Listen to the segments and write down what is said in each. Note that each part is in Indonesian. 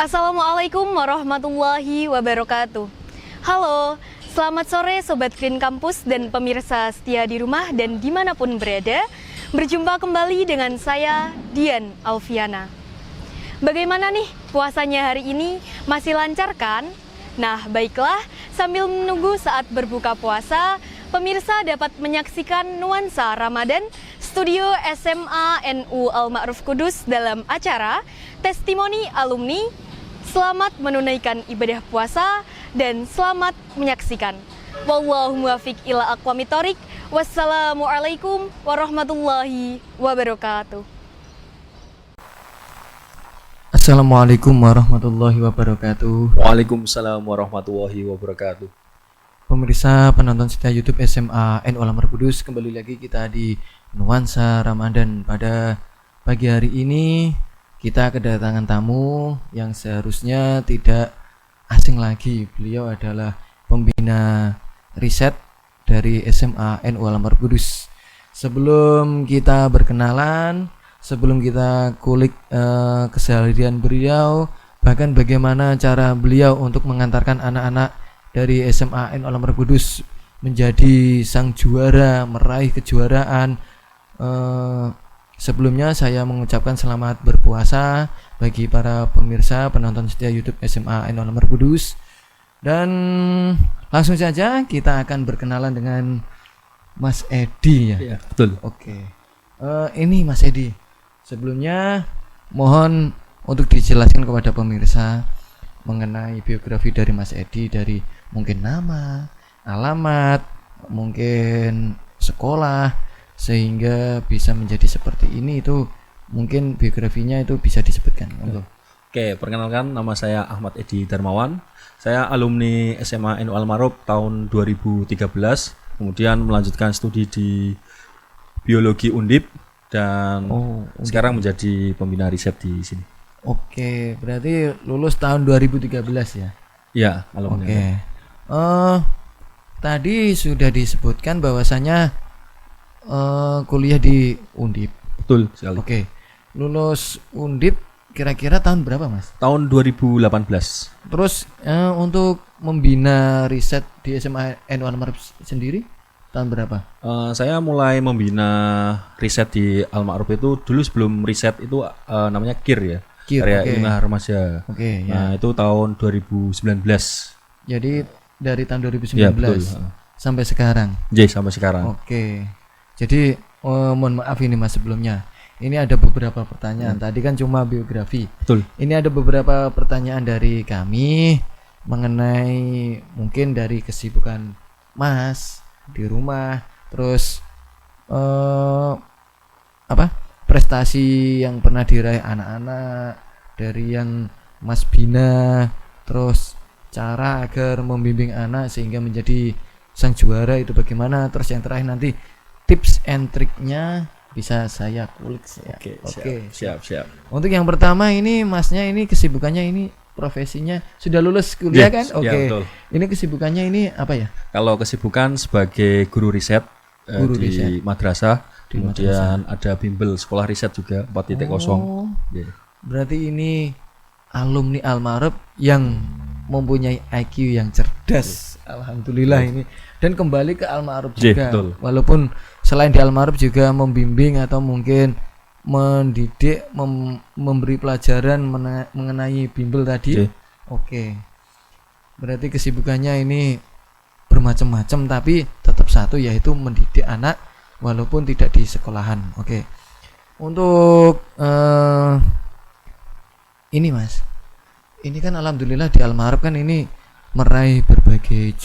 Assalamualaikum warahmatullahi wabarakatuh. Halo, selamat sore Sobat Green Campus dan pemirsa setia di rumah dan dimanapun berada. Berjumpa kembali dengan saya, Dian Alfiana. Bagaimana nih puasanya hari ini? Masih lancar kan? Nah, baiklah, sambil menunggu saat berbuka puasa, pemirsa dapat menyaksikan nuansa Ramadan Studio SMA NU Al-Ma'ruf Kudus dalam acara Testimoni Alumni. Selamat menunaikan ibadah puasa dan selamat menyaksikan. Wallahu muwaffiq ila aqwamit thoriq. Wassalamualaikum warahmatullahi wabarakatuh. Assalamualaikum warahmatullahi wabarakatuh. Waalaikumsalam warahmatullahi wabarakatuh. Pemirsa penonton setia YouTube SMA NU Al-Ma'ruf Kudus, kembali lagi kita di nuansa Ramadan. Pada pagi hari ini kita kedatangan tamu yang seharusnya tidak asing lagi. Beliau adalah pembina riset dari SMA NU Al-Ma'ruf Kudus. Sebelum kita berkenalan, sebelum kita kulik keseharian beliau, bahkan bagaimana cara beliau untuk mengantarkan anak-anak dari SMA NU Al-Ma'ruf Kudus menjadi sang juara, meraih kejuaraan, sebelumnya saya mengucapkan selamat berpuasa bagi para pemirsa penonton setia YouTube SMA NU Al-Ma'ruf Kudus. Dan langsung saja kita akan berkenalan dengan Mas Edi ya. Iya, betul. Oke. Ini Mas Edi. Sebelumnya mohon untuk dijelaskan kepada pemirsa mengenai biografi dari Mas Edi, dari mungkin nama, alamat, mungkin sekolah, sehingga bisa menjadi seperti ini. Itu mungkin biografinya itu bisa disebutkan. Oke, perkenalkan, nama saya Ahmad Edi Darmawan. Saya alumni SMA NU Al-Ma'ruf tahun 2013, kemudian melanjutkan studi di biologi Undip dan sekarang menjadi pembina riset di sini. Oke, berarti lulus tahun 2013 ya? Iya, alumni. Oke. Tadi sudah disebutkan bahwasanya kuliah di Undip. Betul sekali. Oke. Lulus Undip kira-kira tahun berapa, Mas? Tahun 2018. Terus untuk membina riset di SMA NU Al-Ma'ruf sendiri tahun berapa? Saya mulai membina riset di Al-Ma'ruf itu dulu, sebelum riset itu namanya KIR ya. Karya Ilmiah Remaja. Oke, Nah, itu tahun 2019. Jadi dari tahun 2019 Ya, betul. sampai sekarang. Sampai sekarang. Oke. Jadi mohon maaf ini Mas sebelumnya. Ini ada beberapa pertanyaan. Tadi kan cuma biografi. Betul. Ini ada beberapa pertanyaan dari kami mengenai mungkin dari kesibukan Mas di rumah, terus prestasi yang pernah diraih anak-anak dari yang Mas bina, terus cara agar membimbing anak sehingga menjadi sang juara itu bagaimana, terus yang terakhir nanti tips and triknya bisa saya kulik ya. Oke, siap. Untuk yang pertama ini Masnya ini kesibukannya ini profesinya sudah lulus kuliah kan? Oke. Betul. Ini kesibukannya ini apa ya? Kalau kesibukan sebagai guru riset di madrasah, kemudian ada bimbel sekolah riset juga 4.0. Berarti ini alumni Al-Ma'ruf yang mempunyai IQ yang cerdas. Alhamdulillah ini. Dan kembali ke Al-Ma'ruf juga. Betul. Walaupun selain di Al-Ma'ruf juga membimbing atau mungkin mendidik, memberi pelajaran mengenai bimbel tadi. Oke. Berarti kesibukannya ini bermacam-macam, tapi tetap satu, yaitu mendidik anak walaupun tidak di sekolahan. Oke. Untuk ini Mas, ini kan alhamdulillah di Al-Ma'ruf kan ini meraih berbagai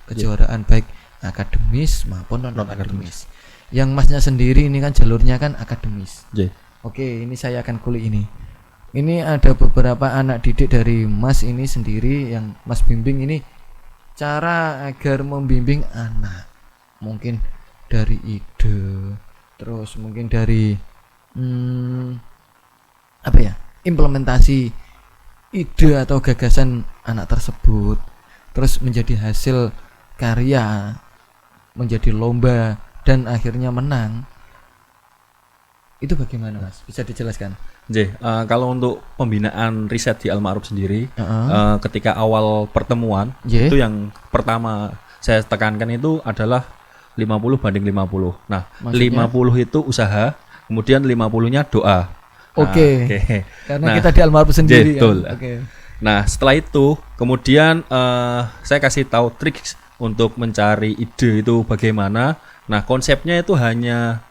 kejuaraan baik akademis maupun non akademis. Yang Masnya sendiri ini kan jalurnya kan akademis. Oke, ini saya akan kulik ini. Ini ada beberapa anak didik dari Mas ini sendiri yang Mas bimbing ini, cara agar membimbing anak. Mungkin dari ide, terus mungkin dari implementasi ide atau gagasan anak tersebut, terus menjadi hasil karya, menjadi lomba dan akhirnya menang. itu bagaimana Mas? Bisa dijelaskan? Kalau untuk pembinaan riset di Almarhum sendiri, ketika awal pertemuan itu yang pertama saya tekankan itu adalah 50/50. Nah, maksudnya? 50 itu usaha, kemudian 50-nya doa. Oke. Karena kita di Almarhum sendiri. Betul. Kan? Nah, setelah itu kemudian saya kasih tahu trik untuk mencari ide itu bagaimana. Nah, konsepnya itu hanya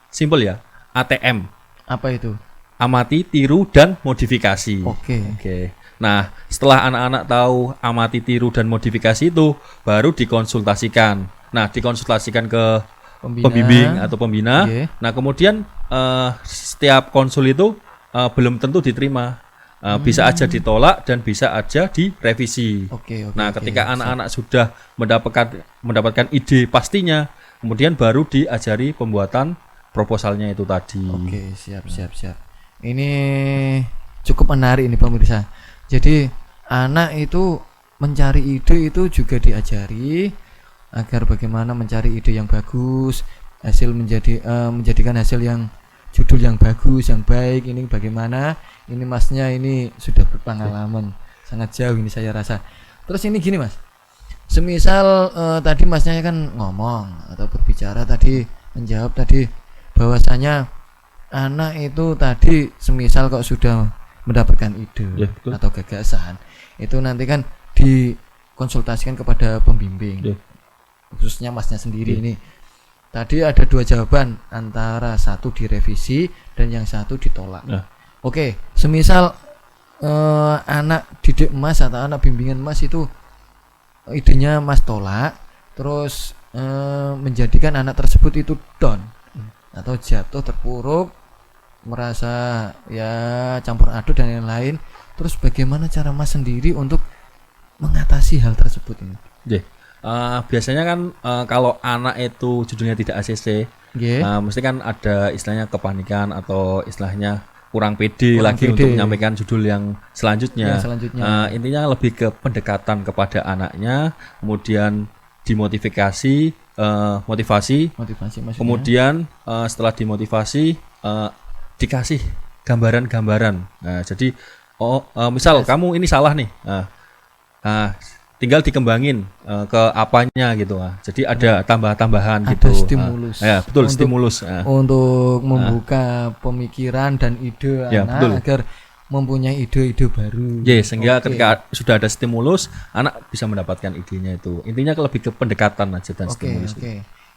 simple ya, ATM. Apa itu? Amati, tiru, dan modifikasi. Oke. Nah, setelah anak-anak tahu amati, tiru, dan modifikasi itu, baru dikonsultasikan. Nah, dikonsultasikan ke pembimbing atau pembina. Nah, kemudian setiap konsul itu belum tentu diterima. Bisa aja ditolak dan bisa aja direvisi. Nah, ketika anak-anak sudah mendapatkan ide pastinya, kemudian baru diajari pembuatan proposalnya itu tadi. Siap. Ini cukup menarik ini pemirsa. Jadi anak itu mencari ide itu juga diajari agar bagaimana mencari ide yang bagus, menjadikan hasil yang judul yang bagus, yang baik. Ini bagaimana? Ini Masnya ini sudah berpengalaman sangat jauh ini saya rasa. Terus ini gini Mas, semisal tadi Masnya kan ngomong atau berbicara tadi, menjawab tadi bahwasanya anak itu tadi semisal kok sudah mendapatkan ide atau gagasan, itu nanti kan dikonsultasikan kepada pembimbing, khususnya Masnya sendiri ini. Tadi ada dua jawaban, antara satu direvisi dan yang satu ditolak. Oke, semisal anak didik Mas atau anak bimbingan Mas itu idenya Mas tolak, terus menjadikan anak tersebut itu down atau jatuh, terpuruk, merasa ya campur aduk dan lain-lain. Terus bagaimana cara Mas sendiri untuk mengatasi hal tersebut ini? Biasanya kan kalau anak itu judulnya tidak ACC, mesti kan ada istilahnya kepanikan atau istilahnya kurang pede untuk menyampaikan judul yang selanjutnya. Intinya lebih ke pendekatan kepada anaknya, kemudian dimotivasi, motivasi kemudian setelah dimotivasi dikasih gambaran-gambaran. Nah, jadi misal kamu ini salah nih, tinggal dikembangin ke apanya gitu. Jadi ada tambah-tambahan gitu. Stimulus. Stimulus. Untuk membuka pemikiran dan ide anak agar mempunyai ide-ide baru. Sehingga ketika sudah ada stimulus, anak bisa mendapatkan idenya itu. Intinya lebih ke pendekatan aja dan stimulus.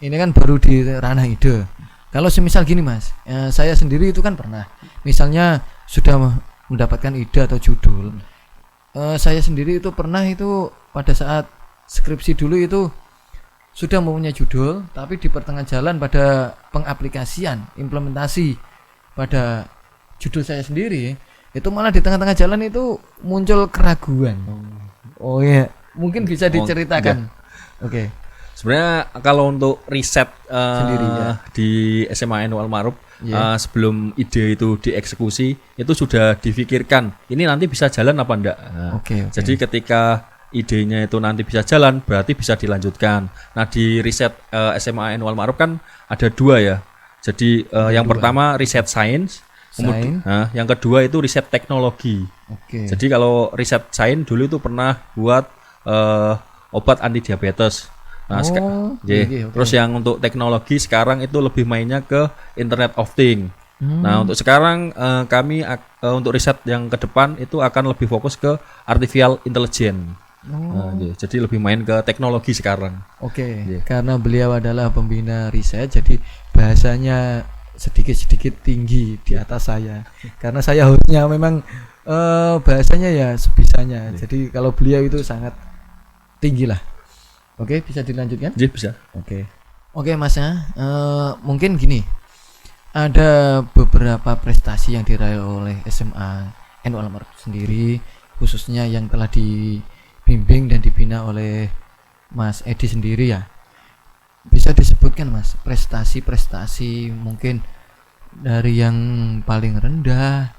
Ini kan baru di ranah ide. Kalau semisal gini Mas, saya sendiri itu kan pernah, misalnya sudah mendapatkan ide atau judul. Saya sendiri itu pernah itu pada saat skripsi dulu itu sudah mempunyai judul, tapi di pertengahan jalan pada pengaplikasian, implementasi pada judul saya sendiri, itu malah di tengah-tengah jalan itu muncul keraguan. Mungkin bisa diceritakan. Sebenarnya kalau untuk riset sendiri di SMA NU Almarhum, sebelum ide itu dieksekusi, itu sudah difikirkan ini nanti bisa jalan apa enggak. Jadi ketika idenya itu nanti bisa jalan, berarti bisa dilanjutkan. Nah, di riset SMA NU Almarhum kan ada dua ya. Jadi yang pertama riset sains, yang kedua itu riset teknologi. Jadi kalau riset sains dulu itu pernah buat obat anti diabetes. Nah, terus yang untuk teknologi sekarang itu lebih mainnya ke Internet of Things. Nah, untuk sekarang kami untuk riset yang ke depan itu akan lebih fokus ke artificial intelligence. Jadi lebih main ke teknologi sekarang. Karena beliau adalah pembina riset, jadi bahasanya sedikit-sedikit tinggi di atas saya. Karena saya hostnya memang bahasanya ya sebisanya. Jadi kalau beliau itu sangat tinggi lah. Bisa dilanjutkan? Bisa. Oke Masnya, mungkin gini, ada beberapa prestasi yang diraih oleh SMA NU Almarhum sendiri, khususnya yang telah dibimbing dan dibina oleh Mas Edi sendiri ya. Bisa disebutkan Mas, prestasi-prestasi mungkin dari yang paling rendah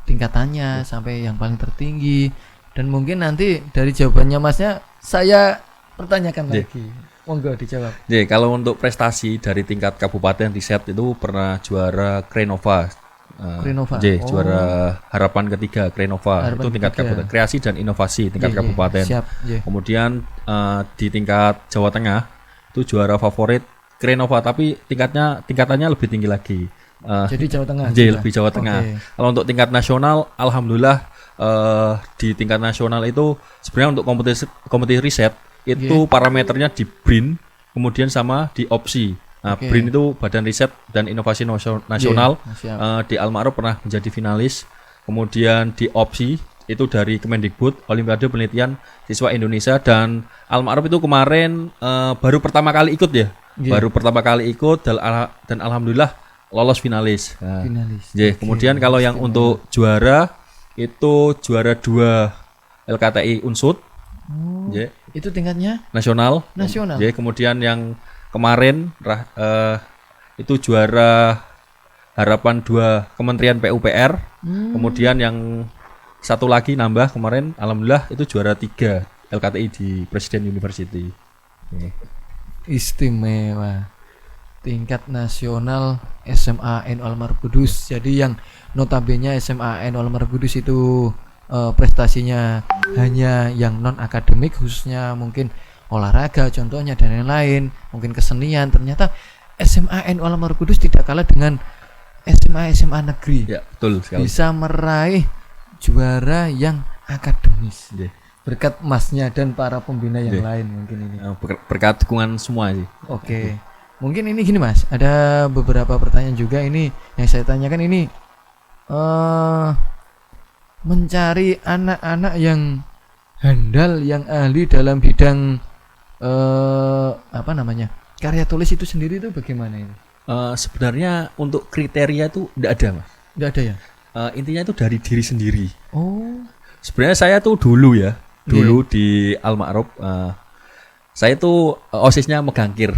tingkatannya sampai yang paling tertinggi, dan mungkin nanti dari jawabannya Masnya saya pertanyakan lagi. Monggo dijawab. Jadi kalau untuk prestasi dari tingkat kabupaten riset itu pernah juara Krenova. Krenova. Juara harapan ketiga Krenova. Harapan Itu tingkat ketiga. kabupaten, kreasi dan inovasi tingkat Iya, iya. kabupaten. Siap, iya. Kemudian di tingkat Jawa Tengah itu juara favorit Krenova, tapi tingkatannya lebih tinggi lagi. Jadi Jawa Tengah. J juga. lebih Jawa Tengah. Oke. Kalau untuk tingkat nasional, alhamdulillah di tingkat nasional itu sebenarnya untuk kompetisi riset itu parameternya di BRIN, kemudian sama di opsi. Nah, Oke. BRIN itu Badan Riset dan Inovasi Nasional. Siap. Di Al-Ma'ruf pernah menjadi finalis. Kemudian di opsi itu dari Kemendikbud, Olimpiade Penelitian Siswa Indonesia, dan Al-Ma'ruf itu kemarin baru pertama kali ikut ya. Iya. Baru pertama kali ikut dan alhamdulillah lolos finalis. Nah, Finalis. J. Kemudian kalau yang untuk juara itu juara 2 LKTI Unsud. J. Itu tingkatnya Nasional. nasional. J. Kemudian yang kemarin itu juara harapan 2 Kementerian PUPR. Kemudian yang satu lagi nambah kemarin, alhamdulillah itu juara 3 LKTI di Presiden University. Oke. Istimewa. Tingkat nasional SMA NU Al-Ma'ruf Kudus. Jadi yang notabene SMA NU Al-Ma'ruf Kudus itu prestasinya hanya yang non akademik, khususnya mungkin olahraga contohnya dan lain-lain, mungkin kesenian. Ternyata SMA NU Al-Ma'ruf Kudus tidak kalah dengan SMA negeri. Ya, betul sekali. Bisa meraih juara yang akademis. J. Berkat masnya dan para pembina yang Iya. lain mungkin ini. Berkat dukungan semua sih. Oke. Mungkin ini gini Mas, ada beberapa pertanyaan juga ini yang saya tanyakan ini mencari anak-anak yang handal, yang ahli dalam bidang apa namanya? Karya tulis itu sendiri itu bagaimana ini? Sebenarnya untuk kriteria itu tidak ada, Mas. Enggak ada ya? Intinya itu dari diri sendiri. Oh, Sebenarnya saya tuh dulu di Al-Ma'ruf, saya tuh OSIS-nya megang KIR.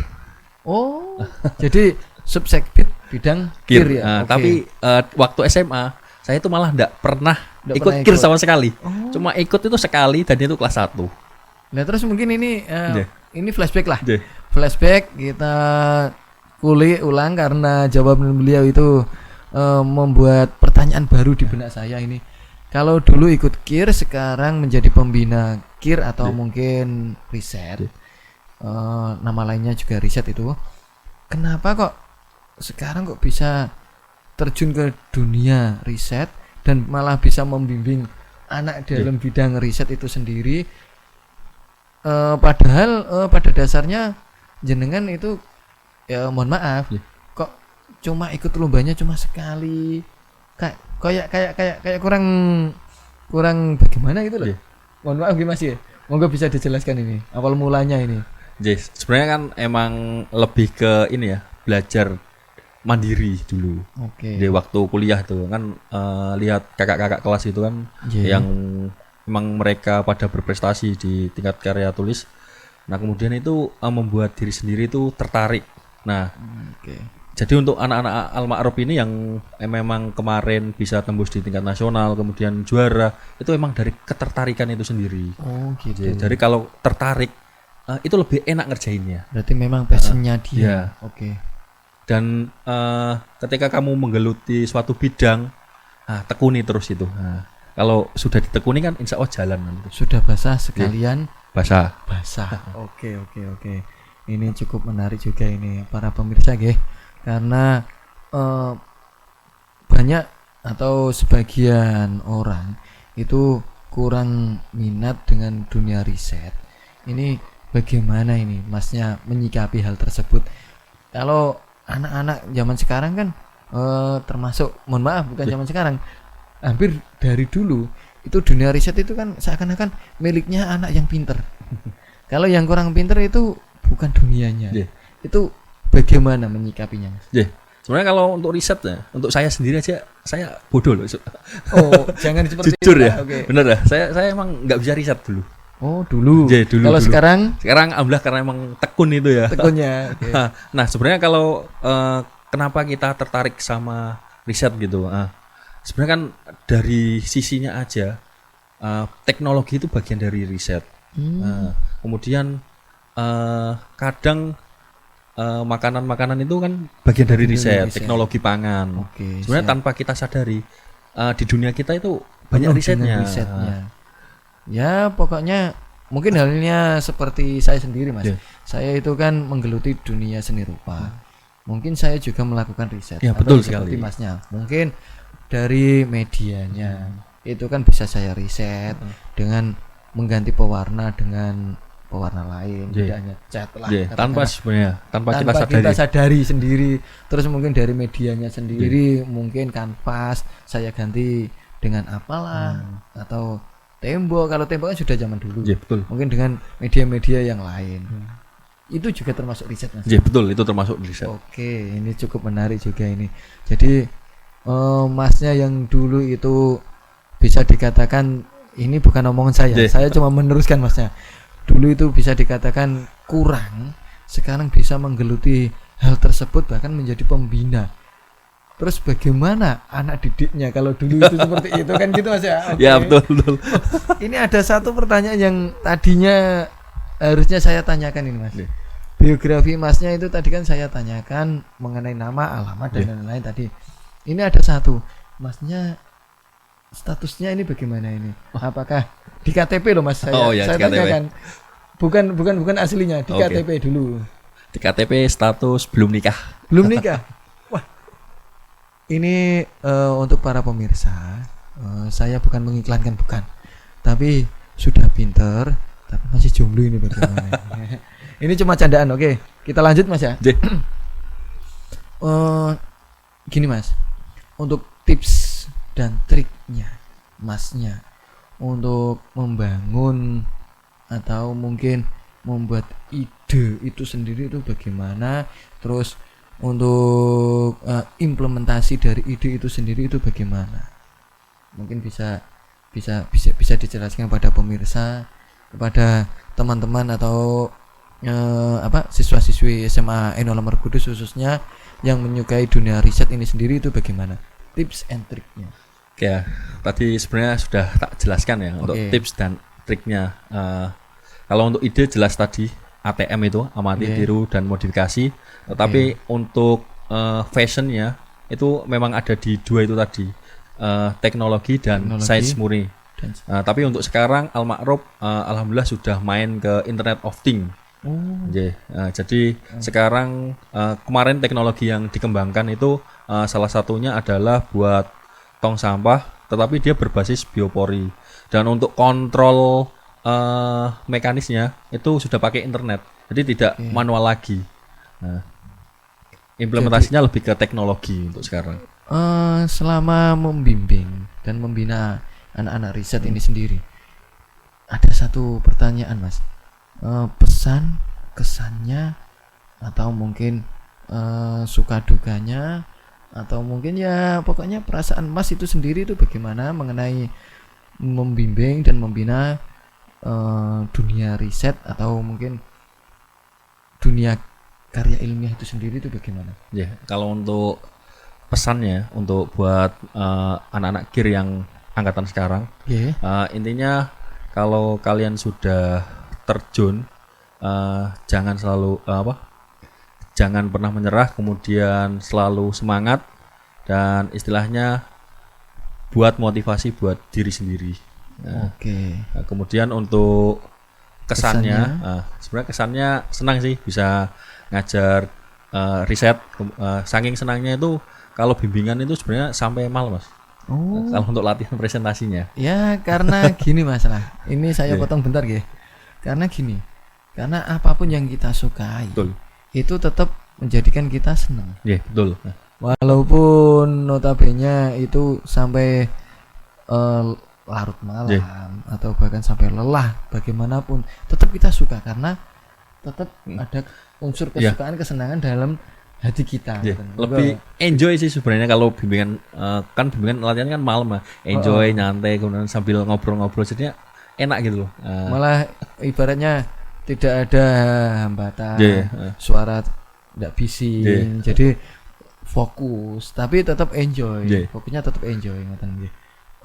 oh. Jadi subsekbid bidang KIR. KIR ya. Oke. Tapi waktu SMA saya tuh malah tidak pernah Nggak ikut pernah KIR ikut. sama sekali. Oh. Cuma ikut itu sekali dan itu kelas 1. Nah, terus mungkin ini Iya. ini flashback lah. J. Flashback kita kulik ulang karena jawaban beliau itu membuat pertanyaan baru di benak saya ini. Kalau dulu ikut KIR, sekarang menjadi pembina KIR atau mungkin riset, nama lainnya juga riset itu. Kenapa kok sekarang kok bisa terjun ke dunia riset dan malah bisa membimbing anak dalam bidang riset itu sendiri? Padahal pada dasarnya jenengan itu ya mohon maaf kok cuma ikut lombanya cuma sekali, kayak kurang bagaimana gitu loh. Iya. Mohon maaf gimana sih? Monggo bisa dijelaskan ini awal mulanya ini. J. Sebenarnya kan emang lebih ke ini ya, belajar mandiri dulu. Oke. Di waktu kuliah tuh kan lihat kakak-kakak kelas itu kan Iya. yang memang mereka pada berprestasi di tingkat karya tulis. Nah, kemudian itu membuat diri sendiri itu tertarik. Nah, Oke. jadi untuk anak-anak Al-Ma'ruf ini yang memang kemarin bisa tembus di tingkat nasional kemudian juara, itu emang dari ketertarikan itu sendiri. Oh gitu. Jadi kalau tertarik itu lebih enak ngerjainnya. Berarti memang passionnya dia. Iya. Oke. Dan ketika kamu menggeluti suatu bidang, tekuni terus itu. Nah, kalau sudah ditekuni kan insya Allah jalan nanti. Sudah basah sekalian Basah. basah. Oke. Ini cukup menarik juga ini para pemirsa nggih. Karena banyak atau sebagian orang itu kurang minat dengan dunia riset. Ini bagaimana ini Masnya menyikapi hal tersebut? Kalau anak-anak zaman sekarang kan termasuk mohon maaf bukan zaman sekarang, hampir dari dulu itu dunia riset itu kan seakan-akan miliknya anak yang pinter. Kalau yang kurang pinter itu bukan dunianya. Iya. Itu bagaimana menyikapinya, Mas? Sebenarnya kalau untuk riset ya, untuk saya sendiri aja saya bodoh loh. Oh, jangan seperti Jujur itu, ya, Pak. Oke. bener ya. Saya emang nggak bisa riset dulu. Oh, dulu. Iya, dulu, Kalau dulu. sekarang Sekarang alhamdulillah karena emang tekun itu ya. tekunnya. Oke. Nah, sebenarnya kalau kenapa kita tertarik sama riset gitu? Sebenarnya kan dari sisinya aja teknologi itu bagian dari riset. Kemudian kadang makanan-makanan itu kan bagian dari riset, teknologi pangan. Oke, Sebenarnya siap. tanpa kita sadari di dunia kita itu banyak Penuh risetnya. dengan risetnya. Ya pokoknya mungkin halnya seperti saya sendiri mas. Iya. Saya itu kan menggeluti dunia seni rupa. Mungkin saya juga melakukan riset. Ya, Atau betul seperti sekali. masnya. Mungkin dari medianya itu kan bisa saya riset dengan mengganti pewarna dengan pewarna lain, Iya. tidak hanya cat lah. Iya, tanpa katakanlah. sebenarnya tanpa kita Tanpa sadari. kita sadari sendiri. Terus mungkin dari medianya sendiri, mungkin kanvas saya ganti dengan apalah atau tembok. Kalau tembok kan sudah zaman dulu. Iya, betul. Mungkin dengan media-media yang lain. Itu juga termasuk riset mas. Iya, betul, itu termasuk riset. Oke, ini cukup menarik juga ini. Jadi masnya yang dulu itu bisa dikatakan ini bukan omongan saya. Iya. Saya cuma meneruskan masnya. Dulu itu bisa dikatakan kurang, sekarang bisa menggeluti hal tersebut bahkan menjadi pembina. Terus bagaimana anak didiknya kalau dulu itu seperti itu kan gitu mas ya? Oke. Ya, betul, betul. Ini ada satu pertanyaan yang tadinya harusnya saya tanyakan ini mas. Iya. Biografi masnya itu tadi kan saya tanyakan mengenai nama, alamat dan Iya. lain-lain tadi. Ini ada satu, masnya statusnya ini bagaimana ini? Apakah di KTP loh mas? Oh, ya, saya di KTP. tanyakan. Bukan aslinya di Oke. KTP dulu. Di KTP status belum nikah. Belum nikah. Wah. Ini untuk para pemirsa, saya bukan mengiklankan bukan. Tapi sudah pinter, tapi masih jomblo ini bagaimana? Ini cuma candaan, oke. Kita lanjut mas ya. Iya. Gini mas, untuk tips dan triknya masnya untuk membangun atau mungkin membuat ide itu sendiri itu bagaimana, terus untuk implementasi dari ide itu sendiri itu bagaimana, mungkin bisa dijelaskan kepada pemirsa, kepada teman-teman atau siswa-siswi SMA N Alam Kudus khususnya yang menyukai dunia riset ini sendiri itu bagaimana tips and triknya. Oke, ya. Tadi sebenarnya sudah tak jelaskan ya untuk Oke. tips dan triknya. Kalau untuk ide jelas tadi ATM itu amati, Iya. tiru dan modifikasi. Tetapi untuk fashionnya itu memang ada di dua itu tadi, teknologi dan Teknologi sains murni. dan- Tapi untuk sekarang Al-Ma'ruf alhamdulillah sudah main ke Internet of Things. Jadi sekarang kemarin teknologi yang dikembangkan itu salah satunya adalah buat tong sampah, tetapi dia berbasis biopori. Dan untuk kontrol mekanisnya itu sudah pakai internet, jadi tidak manual lagi. Nah, implementasinya lebih ke teknologi untuk sekarang. Selama membimbing dan membina anak-anak riset ini sendiri, ada satu pertanyaan mas. Pesan kesannya atau mungkin suka dukanya atau mungkin ya pokoknya perasaan mas itu sendiri itu bagaimana mengenai membimbing dan membina dunia riset atau mungkin dunia karya ilmiah itu sendiri itu bagaimana? Ya, kalau untuk pesannya untuk buat anak-anak GIR yang angkatan sekarang, Ya. intinya kalau kalian sudah terjun, jangan selalu jangan pernah menyerah, kemudian selalu semangat dan istilahnya buat motivasi buat diri sendiri. Oke. Nah, kemudian untuk kesannya, sebenarnya kesannya senang sih bisa ngajar riset. Saking senangnya itu kalau bimbingan itu sebenarnya sampai malam mas. Oh. Kalau untuk latihan presentasinya. Ya karena gini masalah. Ini saya Iya. potong bentar ya. Karena gini. Karena apapun yang kita sukai Betul. itu tetap menjadikan kita senang. Iya, betul. Walaupun notabene itu sampai larut malam atau bahkan sampai lelah, bagaimanapun tetap kita suka karena tetap ada unsur kesukaan kesenangan dalam hati kita. Iya, Gitu. lebih enjoy sih sebenarnya kalau bimbingan, kan bimbingan latihan kan malam lah, enjoy nyantai kemudian sambil ngobrol-ngobrol jadinya enak gitu loh. Malah ibaratnya tidak ada hambatan, suara tidak bising, jadi fokus tapi tetap enjoy. Fokusnya tetap enjoy, ngoten nggih.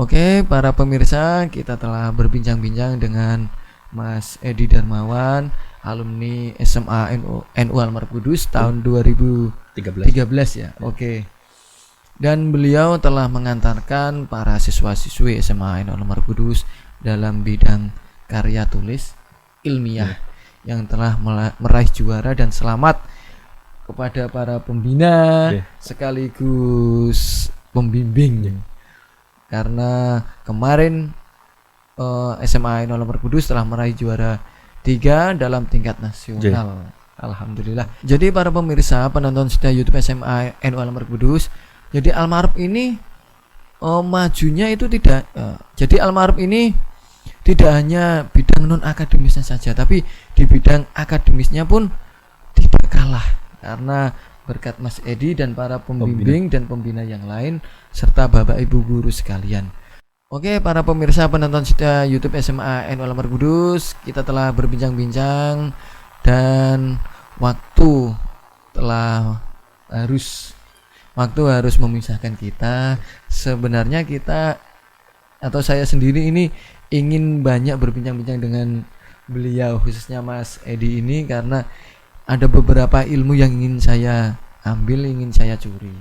Oke, para pemirsa, kita telah berbincang-bincang dengan Mas Edi Darmawan, alumni SMA NU Al-Maruf Kudus tahun 2013 ya. Oke. Dan beliau telah mengantarkan para siswa-siswi SMA NU Al-Maruf Kudus dalam bidang karya tulis ilmiah yang telah meraih juara, dan selamat kepada para pembina sekaligus pembimbing. Karena kemarin SMA NU Al-Maruf Kudus telah meraih juara 3 dalam tingkat nasional. Alhamdulillah. Jadi para pemirsa penonton setia YouTube SMA NU Al-Maruf Kudus, jadi Al-Maruf ini majunya itu tidak jadi Al-Maruf ini tidak hanya bidang non akademisnya saja, tapi di bidang akademisnya pun tidak kalah, karena berkat Mas Edi dan para pembimbing dan pembina yang lain serta Bapak Ibu guru sekalian. Oke, para pemirsa penonton setia YouTube SMA NU Al-Maruf Kudus, kita telah berbincang-bincang dan waktu harus memisahkan kita. Sebenarnya kita atau saya sendiri ini ingin banyak berbincang-bincang dengan beliau, khususnya Mas Edi ini, karena ada beberapa ilmu yang ingin saya ambil, ingin saya curi.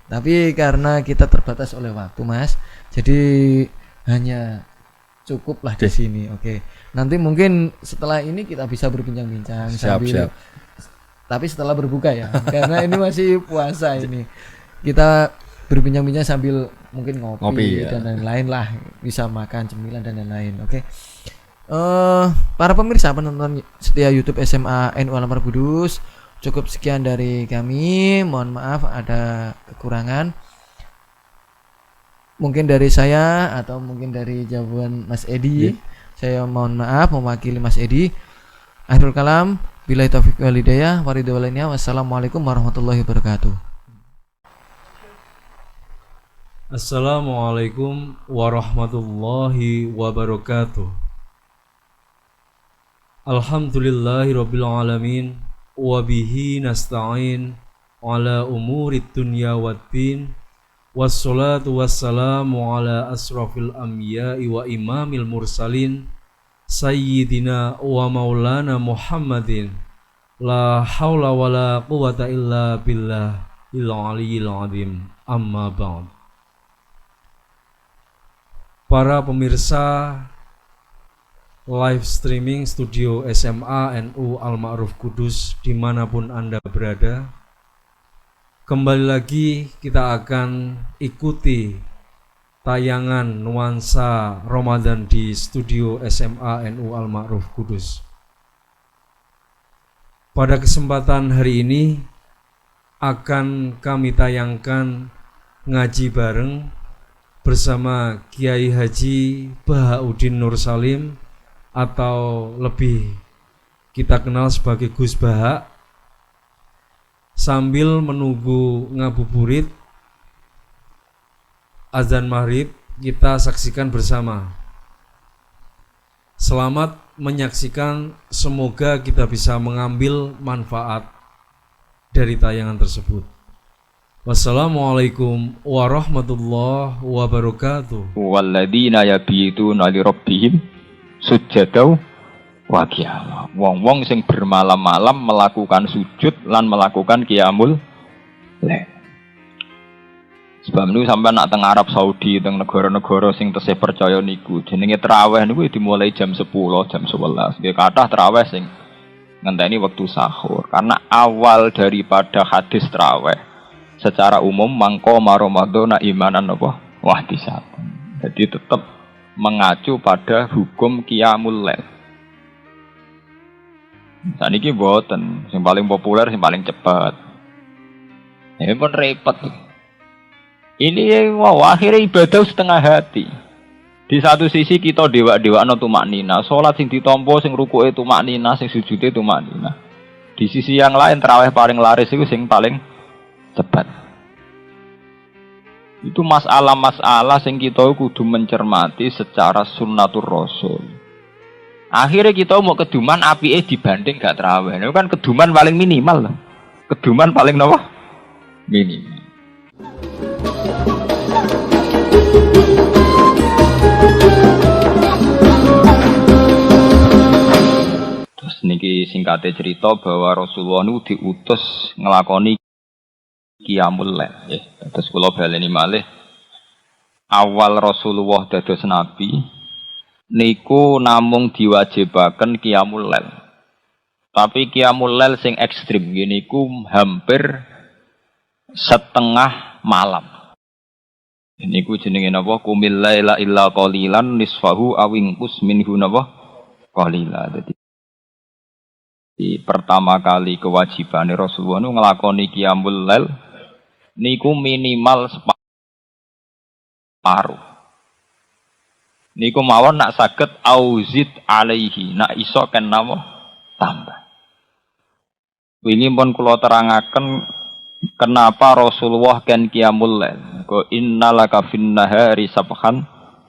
Tapi karena kita terbatas oleh waktu, Mas, jadi hanya cukuplah di sini. Oke. Nanti mungkin setelah ini kita bisa berbincang-bincang sambil. Tapi setelah berbuka ya, karena ini masih puasa ini. Kita berbincang-bincang sambil mungkin ngopi dan lain-lain lah, bisa makan cemilan dan lain-lain. Oke. Para pemirsa penonton setia YouTube SMA NU Al-Maruf Kudus, cukup sekian dari kami. Mohon maaf ada kekurangan. Mungkin dari saya atau mungkin dari jawaban Mas Edi. Saya mohon maaf mewakili Mas Edi. Akhirul kalam, billahi taufiq wal hidayah, wassalamualaikum warahmatullahi wabarakatuh. Assalamualaikum warahmatullahi wabarakatuh. Alhamdulillahirabbil alamin, wa bihi nasta'in ala umurid dunya waddin, wassalatu wassalamu ala asrafil anbiya'i wa imamil mursalin, sayyidina wa maulana Muhammadin, la haula wa la quwata illa billah il-aliyyil azim, amma ba'd. Para pemirsa live streaming studio SMA NU Al-Maruf Kudus dimanapun Anda berada, kembali lagi kita akan ikuti tayangan nuansa Ramadan di studio SMA NU Al-Maruf Kudus. Pada kesempatan hari ini akan kami tayangkan ngaji bareng bersama Kiai Haji Bahauddin Nur Salim, atau lebih kita kenal sebagai Gus Baha, sambil menunggu ngabuburit azan maghrib. Kita saksikan bersama. Selamat menyaksikan, semoga kita bisa mengambil manfaat dari tayangan tersebut. Wassalamualaikum warahmatullahi wabarakatuh. Walladzina yabituna li rabbihim sujadaw wa qiyama. Wong-wong sing bermalam-malam melakukan sujud lan melakukan qiyamul lail. Sebab niku sampean nak teng Arab Saudi, teng negara-negara sing tesih percaya niku, jenenge tarawih niku dimulai jam 10, jam 11. Nggih kathah tarawih sing ngenteni wektu sahur. Karena awal daripada hadis tarawih secara umum mangko Ramadan imanan apa wahtisabun. Jadi tetap mengacu pada hukum qiyamul lail. Saniki mboten, sing paling populer, sing paling cepat. Ini pun repot. Ini akhirnya ibadah setengah hati. Di satu sisi kita dewa-dewakno tumaknina, salat sing ditampa, sing rukuke tumaknina, sing sujude tumaknina. Di sisi yang lain tarawih paling laris itu sing paling cepat. Itu masalah-masalah sing kita kudu mencermati secara sunnatur rasul. Akhirnya kita mau keduman apike dibanding gak tarawih. Itu kan keduman paling minimal loh. Keduman paling nopo? Minimal. Terus niki niki singkate cerita bahwa Rasulullah nu diutus ngelakoni qiyamul lail nggih. Terus kula baleni malih awal Rasulullah dados nabi niku namung diwajibaken qiyamul lail. Tapi qiyamul lail sing ekstrim niku hampir setengah malam. Niku jenenge napa? Qumil laila illa qalilan nisfahu awingkus minhu napa? Qalila. Dadi di pertama kali kewajiban Rasulullah nu nglakoni qiyamul lail niku minimal separuh. Niku mawon nak saged auzid alaihi, nak iso ken napa tambah. Wingi pun kula terangaken kenapa Rasulullah ken qiyamul lail. Ko innalaka fin nahari sabhan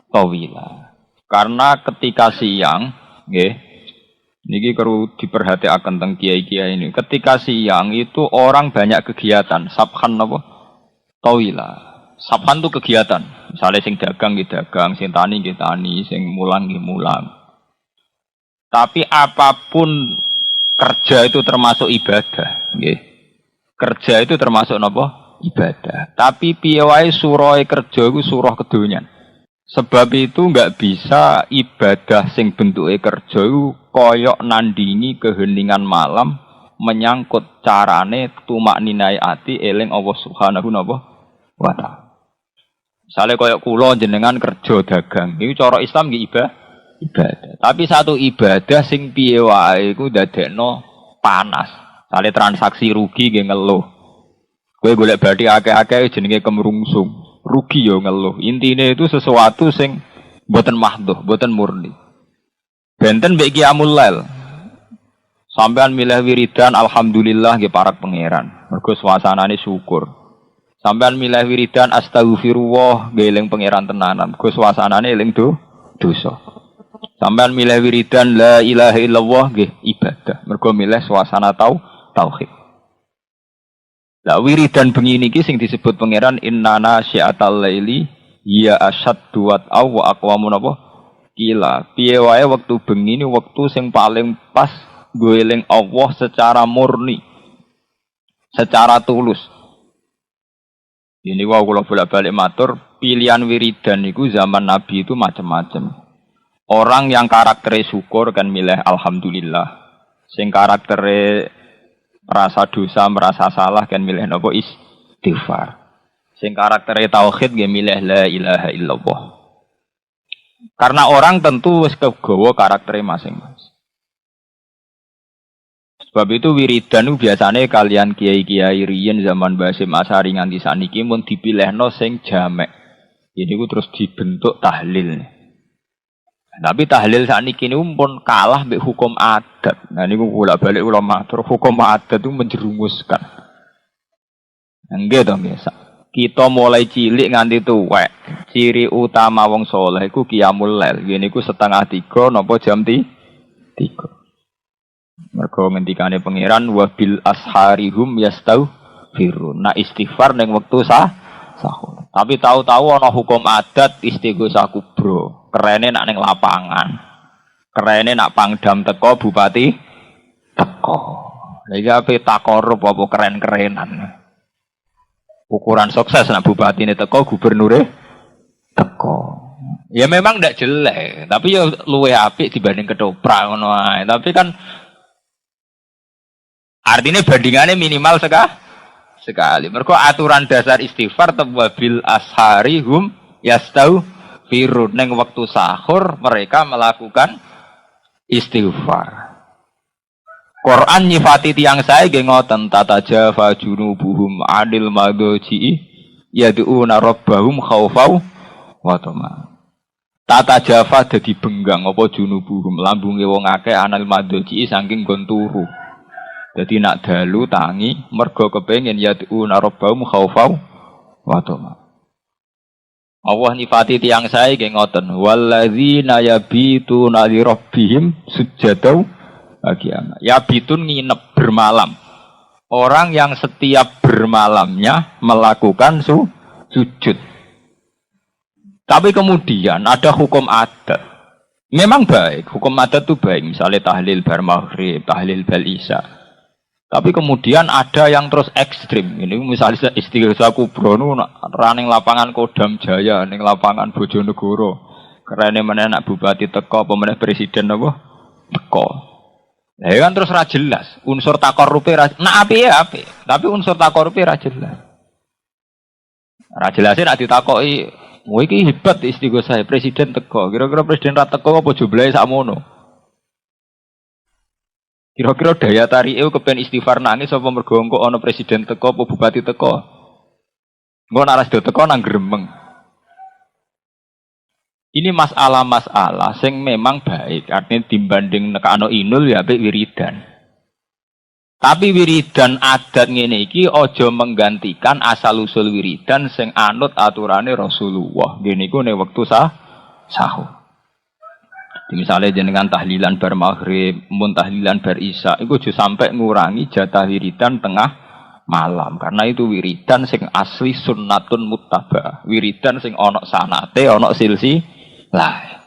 tawila. Karena ketika siang nggih niki perlu diperhatikan tentang kiai-kiai ini. Ketika siang itu orang banyak kegiatan. Sabhan apa? Tawila. Sabhan itu kegiatan. Misalnya sing dagang nggih dagang, sing tani nggih tani, sing mulang nggih mulang. Tapi apapun kerja itu termasuk ibadah, nggih. Kerja itu termasuk napa? Ibadah. Tapi piye wae surah kerja iku surah kedonyan. Sebab itu enggak bisa ibadah sing bentuke kerja iku koyok nandingi keheningan malam menyangkut carane tumak ninai ati eling Allah Subhanahu wa taala. Misale koyok kula jenengan kerja dagang, iku cara Islam nggih ibadah. Tapi satu ibadah sing piye wae iku dadekno panas. Misale transaksi rugi nggih ngeluh. Kowe golek bathi akeh-akeh jenenge kemrungsung. Rugi yo ngeluh. Intine itu sesuatu sing mboten mahdhuh, mboten murni. Benten mbek qiyamul lail. Sampean milih wiridan alhamdulillah nggih parak pangeran. Mergo suasanane syukur. Sampean milih wiridan astagfirullah nggih eling pangeran tenanan. Mergo suasanane eling dosa. Sampean milih wiridan la ilaha illallah nggih ibadah. Mergo milih suasana tauhid. Lah wiridan bengi niki sing disebut pangeran innana syi'atal laili ya asyaddu wat'aw wa aqwamu napa kila. Piye wae wektu bengi ni wektu sing paling pas nggo eling Allah secara murni. Secara tulus. Ini wae kula bolak-balik matur, pilihan wiridan niku zaman Nabi itu macam-macam. Orang yang karaktere syukur kan milih alhamdulillah. Sing karaktere merasa dosa, merasa salah kan milih napa istighfar. Sing karaktere tauhid nggih milih la ilaha illallah. Karena orang tentu wis kegawa karaktere masing-masing. Sebab itu wiridan biasane kalian kiai-kiai riyen zaman Basim Asari nganti saniki mun dipilihno sing jamek. Ini ku terus dibentuk tahlil. Tapi tahlil sakniki niku pun kalah mbek hukum adat. Nah niku bolak-balik kula matur, hukum adat itu menjerumuskan. Nggih to biasa. Kita mulai cilik nganti tuwek. Ciri utama wong saleh iku qiyamul lail. Ngene iku 2:30 napa jam 3. Mergo ngendikane pangeran wa bil asharihum yastaghfirun. Nah istighfar ning wektu sahur. Tapi tahu-tahu ana hukum adat istighosah kubro. Kerene nak ning lapangan. Kerene nak pangdam teko bupati teko. Lha iki ape takorup apa keren-kerenan. Ukuran sukses nak bupatine teko, gubernure teko. Ya memang ndak jelek, tapi ya luwe apik dibanding ketoprak ngono ae. Tapi kan artinya bandingannya minimal sekali. Mergo aturan dasar istighfar tawabil asharihum yastaghfirun. Neng waktu sahur mereka melakukan istighfar. Quran nyifati tiang saya nggih ngoten tatajafa junubuhum adil madoji yad'una rabbahum khaufau wa tama. Tatajafa dadi benggang apa junubuhum lambunge wong akeh anil madoji saking nggon turu. Dadi nak dalu tangi mergo kepengin yad'una rabbahum khaufau wa tama. Allah nyifati tiang saya nggih ngoten walladzina yabituna li rabbihim sujadaw Bagian. Ya bitun nginep bermalam. Orang yang setiap bermalamnya melakukan sujud. Tapi kemudian ada hukum adat. Memang baik, hukum adat itu baik. Misalnya tahlil bar maghrib, tahlil bal isya. Tapi kemudian ada yang terus ekstrim. Ini misalnya istighosa kubro nu running lapangan Kodam Jaya, ning lapangan Bojonegoro. Karena mana nak bupati teko, pemenang presiden apa? Teko. Nah, kan terus ra jelas. Unsur takorupe ra nak api ya api. Tapi unsur takorupe ra jelas. Ra jelase nak ditakoki, "Kowe iki hebat istighosa presiden teko." Kira-kira presiden ra teko apa jumlahe sakmono? Kira-kira daya tarik kepen istighfar nangis apa mergo engko ana presiden teko apa bupati teko? Engko nek ras do teko nang gremeng. Ini masalah-masalah sing memang baik, artinya dibanding nekano inul ya apik wiridan. Tapi wiridan adat ngene iki aja menggantikan asal usul wiridan sing anut aturane Rasulullah. Ngene iku nek wektu sahur. Misalnya jenengan tahlilan bar maghrib, mun tahlilan bar isya, iku aja sampai ngurangi jatah wiridan tengah malam, karena itu wiridan sing asli sunnatun muttaba, wiridan sing ana sanate, ana silsilah.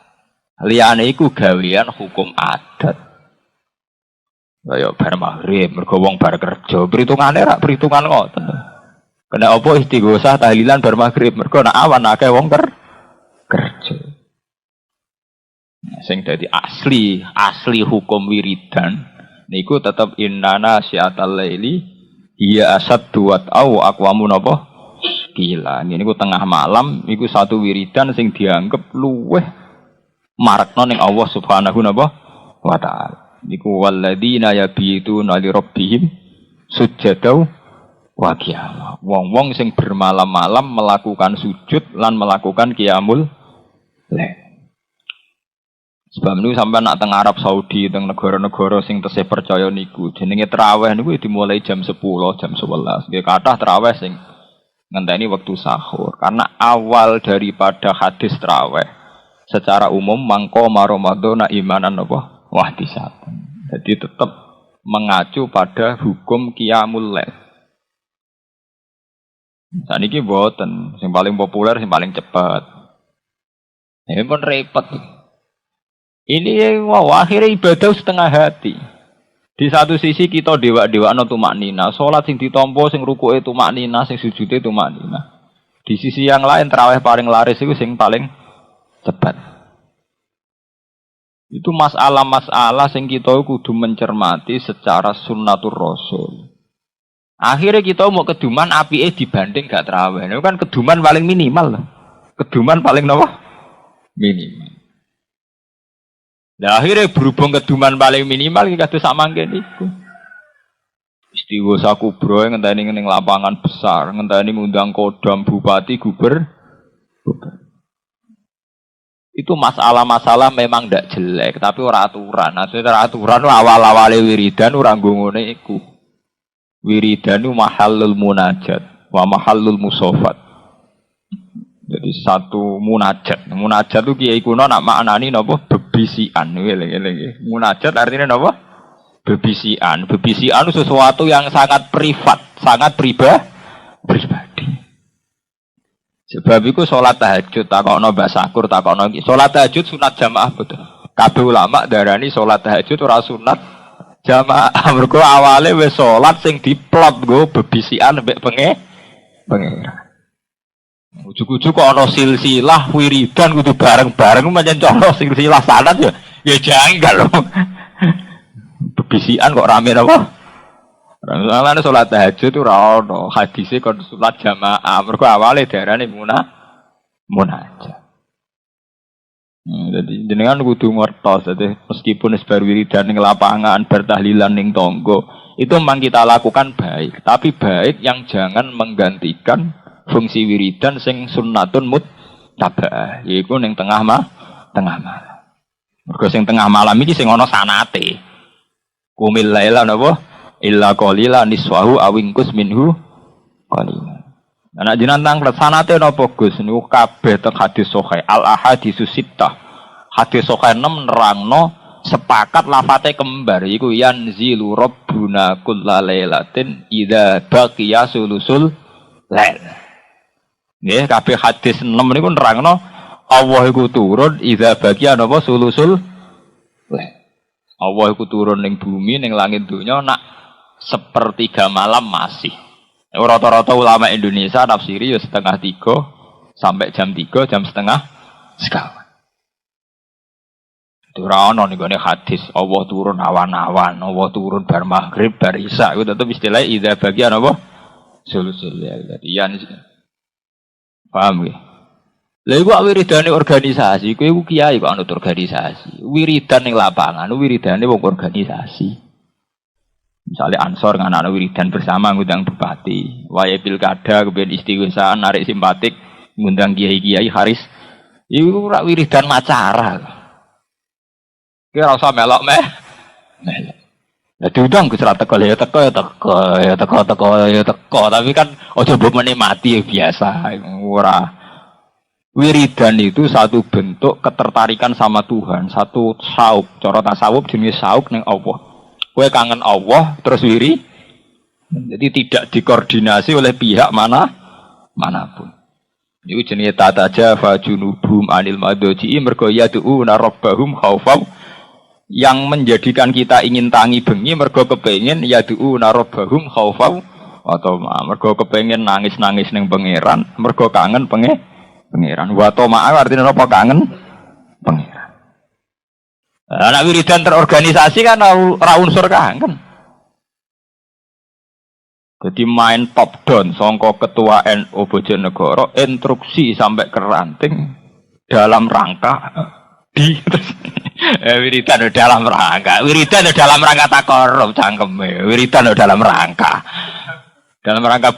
Liyane iku gawean hukum adat. Kaya bar maghrib, mergo wong bar kerja, perhitungane rak perhitungan ngoten. Kena apa istighosah tahlilan bar maghrib, mergo nek awan akeh wong kerja. Sing dadi asli hukum wiridan niku tetep innana syiatal laili iya asad duat au aqwamun apa gila niku tengah malam niku satu wiridan sing dianggep luweh marakno ning Allah Subhanahu wa taala niku walladzina yabituna li rabbihim sujadau wa qiyam wong-wong sing bermalam-malam melakukan sujud lan melakukan qiyamul lail. Sebab niku sampai nak teng Arab Saudi, teng negara-negara sing tesih percaya niku, jenenge traweh niku dimulai jam 10, jam 11. Nggih kathah traweh sing ngenteni wektu sahur. Karena awal daripada hadis traweh secara umum mangko Ramadan imanan apa? Wahtisatan. Jadi tetap mengacu pada hukum qiyamul lail. Saniki mboten, sing paling populer, sing paling cepat. Ini pun repot. Ini wow, akhirnya ibadah setengah hati. Di satu sisi kita dewa-dewa no tumak nina, sholat sing ditompo, sing rukuke tumak nina, sing sujudnya tumak nina. Di sisi yang lain tarawih paling laris itu sing paling cepat. Itu masalah-masalah sing kita kudu mencermati secara sunnatur rasul. Akhirnya kita mau keduman apike dibanding gak tarawih. Itu kan keduman paling minimal. Keduman paling apa? Minimal. Nah akhirnya berhubung keduman paling minimal kita tuh sama ngene iku. Istighosa kubro ngenteni ning lapangan besar, ngenteni ngundang kodam bupati gubernur. Itu masalah-masalah memang ndak jelek, tapi ora aturan. Nah, secara aturan awal-awale wiridan ora ngene iku. Wiridan itu mahallul munajat wa mahallul musofat. Jadi satu munajat. Munajat itu kiai kuno nak maknani napa bebisian. Munajat artinya napa? Bebisian. Bebisian itu sesuatu yang sangat privat, sangat pribadi. Sebab itu sholat tahajud takokno Mbak Sakur takokno iki. Sholat tahajud sunat jamaah betul. Kabeh ulama darani sholat tahajud ora sunat jamaah. Mergo awale wis sholat sing diplot nggo bebisian mbek pengeran. Ujug-ujug kok ana silsilah wiridan kudu bareng-bareng pancen cara silsilah sanad ya janggal lho. Bebisian kok rame apa? Rame salat tahajud ora ono hadise kon salat jamaah mergo awale darane munajat. Jadi jenengan kudu ngertos dadi meskipun bar wiridan ning lapangan bar tahlilan ning tangga itu memang kita lakukan baik, tapi baik yang jangan menggantikan fungsi wiridan sing sunnatun muttaba yaiku ning tengah malam. Mergo sing tengah malam iki sing ana sanate. Qumil laila napa illa qalila niswahu awingkus minhu qalila. Ana jenengan tang sanate napa Gus niku kabeh teng hadis sahih al ahaditsus sittah. Hadis sahih 6 nerangno sepakat lafate kembar iku yanzilu rabbuna kullalailatin idza baqiya sulusul lail. Nggih kabeh hadis 6 niku nerangno Allah iku turun idza bagian apa sulusul lel. Allah iku turun ning bumi ning langit dunya nak sepertiga malam masih. Rata-rata ulama Indonesia nafsiri ya setengah 3 sampai jam 3, jam setengah sekawan. Itu ora ono ning gone hadis Allah turun awan-awan, Allah turun bar maghrib, bar isya. Iku tetep istilah idza bagian apa? Sulusul lail. Dadi yan paham nggih? Lha iku wiridane organisasi, kowe iku kiai kok anut organisasi. Wiridan ning lapangan, wiridane wong organisasi. Misalnya Ansor nganakno wiridan bersama ngundang bupati, wayahe pilkada kepen istighosah narik simpatik ngundang kiai-kiai haris. Iku ora wiridan macara. Ki ora usah melok meh. Lah diundang Gus ra teko ya teko ya teko ya teko ya teko, tapi kan aja mbok menikmati ya biasa. Ora. Wiridan itu satu bentuk ketertarikan sama Tuhan, satu sauk. Cara tasawuf jenis sauk ning Allah. Kowe kangen Allah terus wiri. Jadi tidak dikoordinasi oleh pihak manapun. Iku jenenge tata jafa junubum anil madji mergo yad'una rabbahum khaufan, yang menjadikan kita ingin tangi bengi mergo kepengin yad'una rabbahum khaufan atau mergo kepengin nangis-nangis ning pangeran, mergo kangen pangeran. Wa tama artinya apa kangen pangeran. Anak wiridan terorganisasi kan ora unsur kangen. Jadi main top down songko ketua NU Bojonegoro instruksi sampai ke ranting dalam rangka wiridan dalam rangka takorup cangkeme, wiridan dalam rangka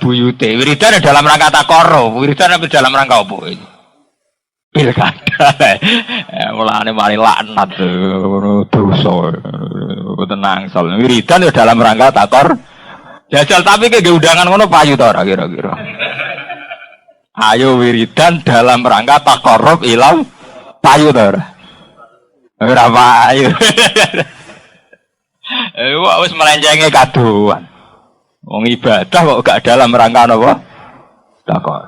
buyute, wiridan dalam rangka takorup, wiridan dalam rangka apa ini? Pilkada. Mulane mari laknat dosa. Tenang soal wiridan dalam rangka takor. Jajal tapi ke undangan ngono payu ta ora kira-kira. Ayo wiridan dalam rangka takorup ilang payu ta ora. Ora payu. Wah wis melenjenge kaduan. Wong ibadah kok gak dalam rangka napa? Takor.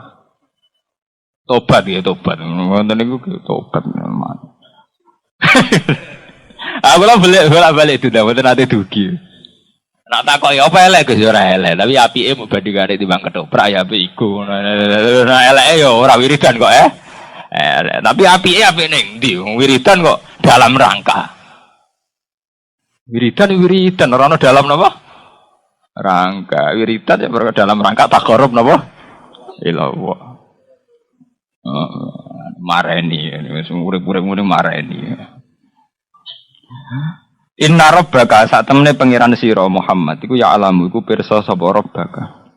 Tobat ya tobat. Ngoten niku tobat. Aku lah balik itu dah, mboten ate dugi. Nak takoki apa elek Gus ora elek, tapi apike mbok bandingane timbang ketoprak ya apik iku. Nah eleke ya ora wiridan kok tapi apike ning ndi? Wiridan kok dalam rangka. Wiridan ora ono dalam napa? Rangka. Wiridan ya dalam rangka takarrub napa? Ilallah. Mareni wis urip-urip ngene mareni. Inna rabbaka sak temene pangeran sira Muhammad iku ya alamu iku pirsa sapa rabbaka.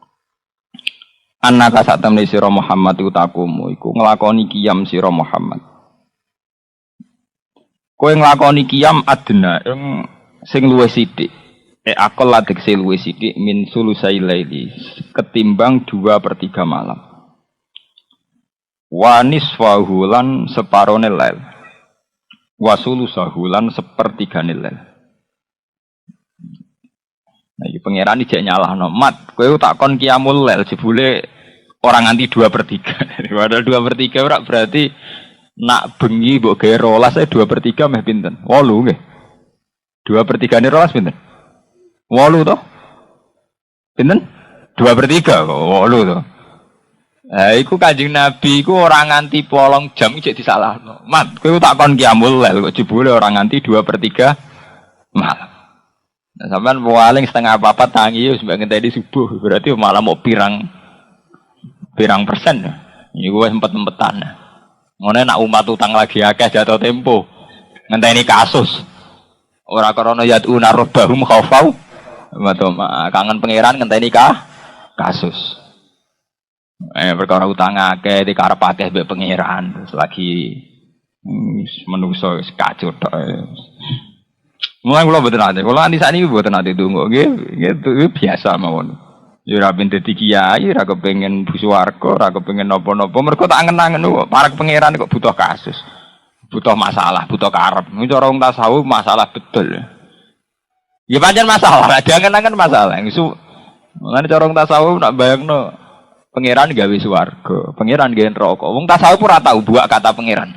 Annaka sak temene sira Muhammad iku takumu iku nglakoni qiyam sira Muhammad. Kowe nglakoni qiyam adna sing luwih sithik. Akal ladek sing luwih sithik min sulusai laili ketimbang 2/3 malam. Wa nisfahu lan separone lail. Wa sulusahu lan sepertigane lail. Nah, iki pangeran iki nyalahno, "Mat, kowe tak kon qiyamul lail jebule ora nganti 2/3." Padahal 2/3 ora berarti nak bengi mbok gawe 12 2/3 meh pinten? 8 nggih. 2/3 12 pinten? 8 to? Pinten? 2/3 kok 8 to. Iku Kanjeng Nabi iku ora nganti 8 jam iki disalahno. Mat, kowe tak kon qiyamul lail kok jebule ora nganti 2/3 malam. Nah, sampean paling setengah 4 tangi wis mbek ngenteni subuh, berarti malam mau pirang persen. Iku wis empet-empetan. Ngene nak umat utang lagi akeh jatuh tempo. Ngenteni kasus. Ora krana yad'una rabbahum khaufau wa kangen pangeran ngenteni kasus. Perkara utang akeh dikarep akeh mbek pangeran terus lagi menungso kacau tok. Mulai kula mboten ate. Kula anti sakniki mboten ate donga nggih biasa mawon. Ya ora ben dadi kiai, ora kepengin bu swarga, ora kepengin napa-napa. Mergo tak angen-angen kok para pangeran kok butuh kasus. Butuh masalah, butuh karep. Iki cara wong tasawuf masalah betul. Ya pancen masalah, diangen-angen masalah. Mulane cara wong tasawuf nak bayangno pangeran gawe swarga, pangeran gawe neraka. Wong tasawuf ora tau buak kata pangeran.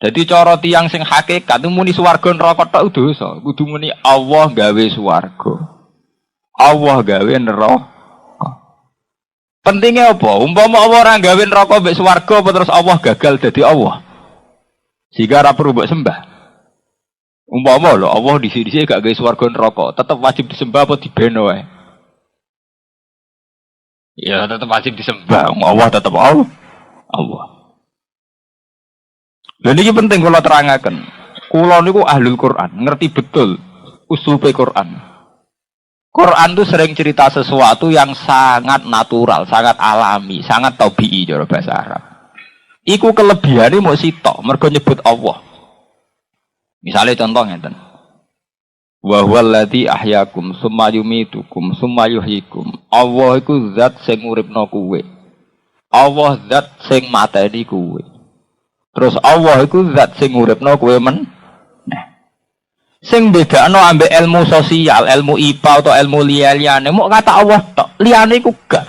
Jadi cara tiyang sing hakikat muni swarga neraka tok dosa. Kudu muni Allah gawe swarga. Allah gawe neraka. Pentingnya apa? Umpama Allah ora gawe neraka mbek swarga apa terus Allah gagal dadi Allah. Sehingga ora perlu mbok sembah. Umpama lho Allah dhisik-dhisik gak gawe swarga neraka, tetep wajib disembah apa dibeno wae? Ya tetep wajib disembah. Allah tetep Allah. Lha niki penting kula terangaken. Kula niku ahlul Quran, ngerti betul usulupe Quran. Quran itu sering cerita sesuatu yang sangat natural, sangat alami, sangat tabi'i cara bahasa Arab. Iku kelebihane mau sitok, mergo nyebut Allah. Misalnya contoh ngeten. Wa huwal ladzi ahyakum tsumma yumitukum tsumma yuhyikum. Allah iku zat sing nguripno kowe. Allah zat sing mateni kowe. Terus Allah iku zat sing nguripno kowe men. Sing bedakno ambek ilmu sosial, ilmu IPA atau ilmu liyane, mau kata Allah tok, liyane iku gak.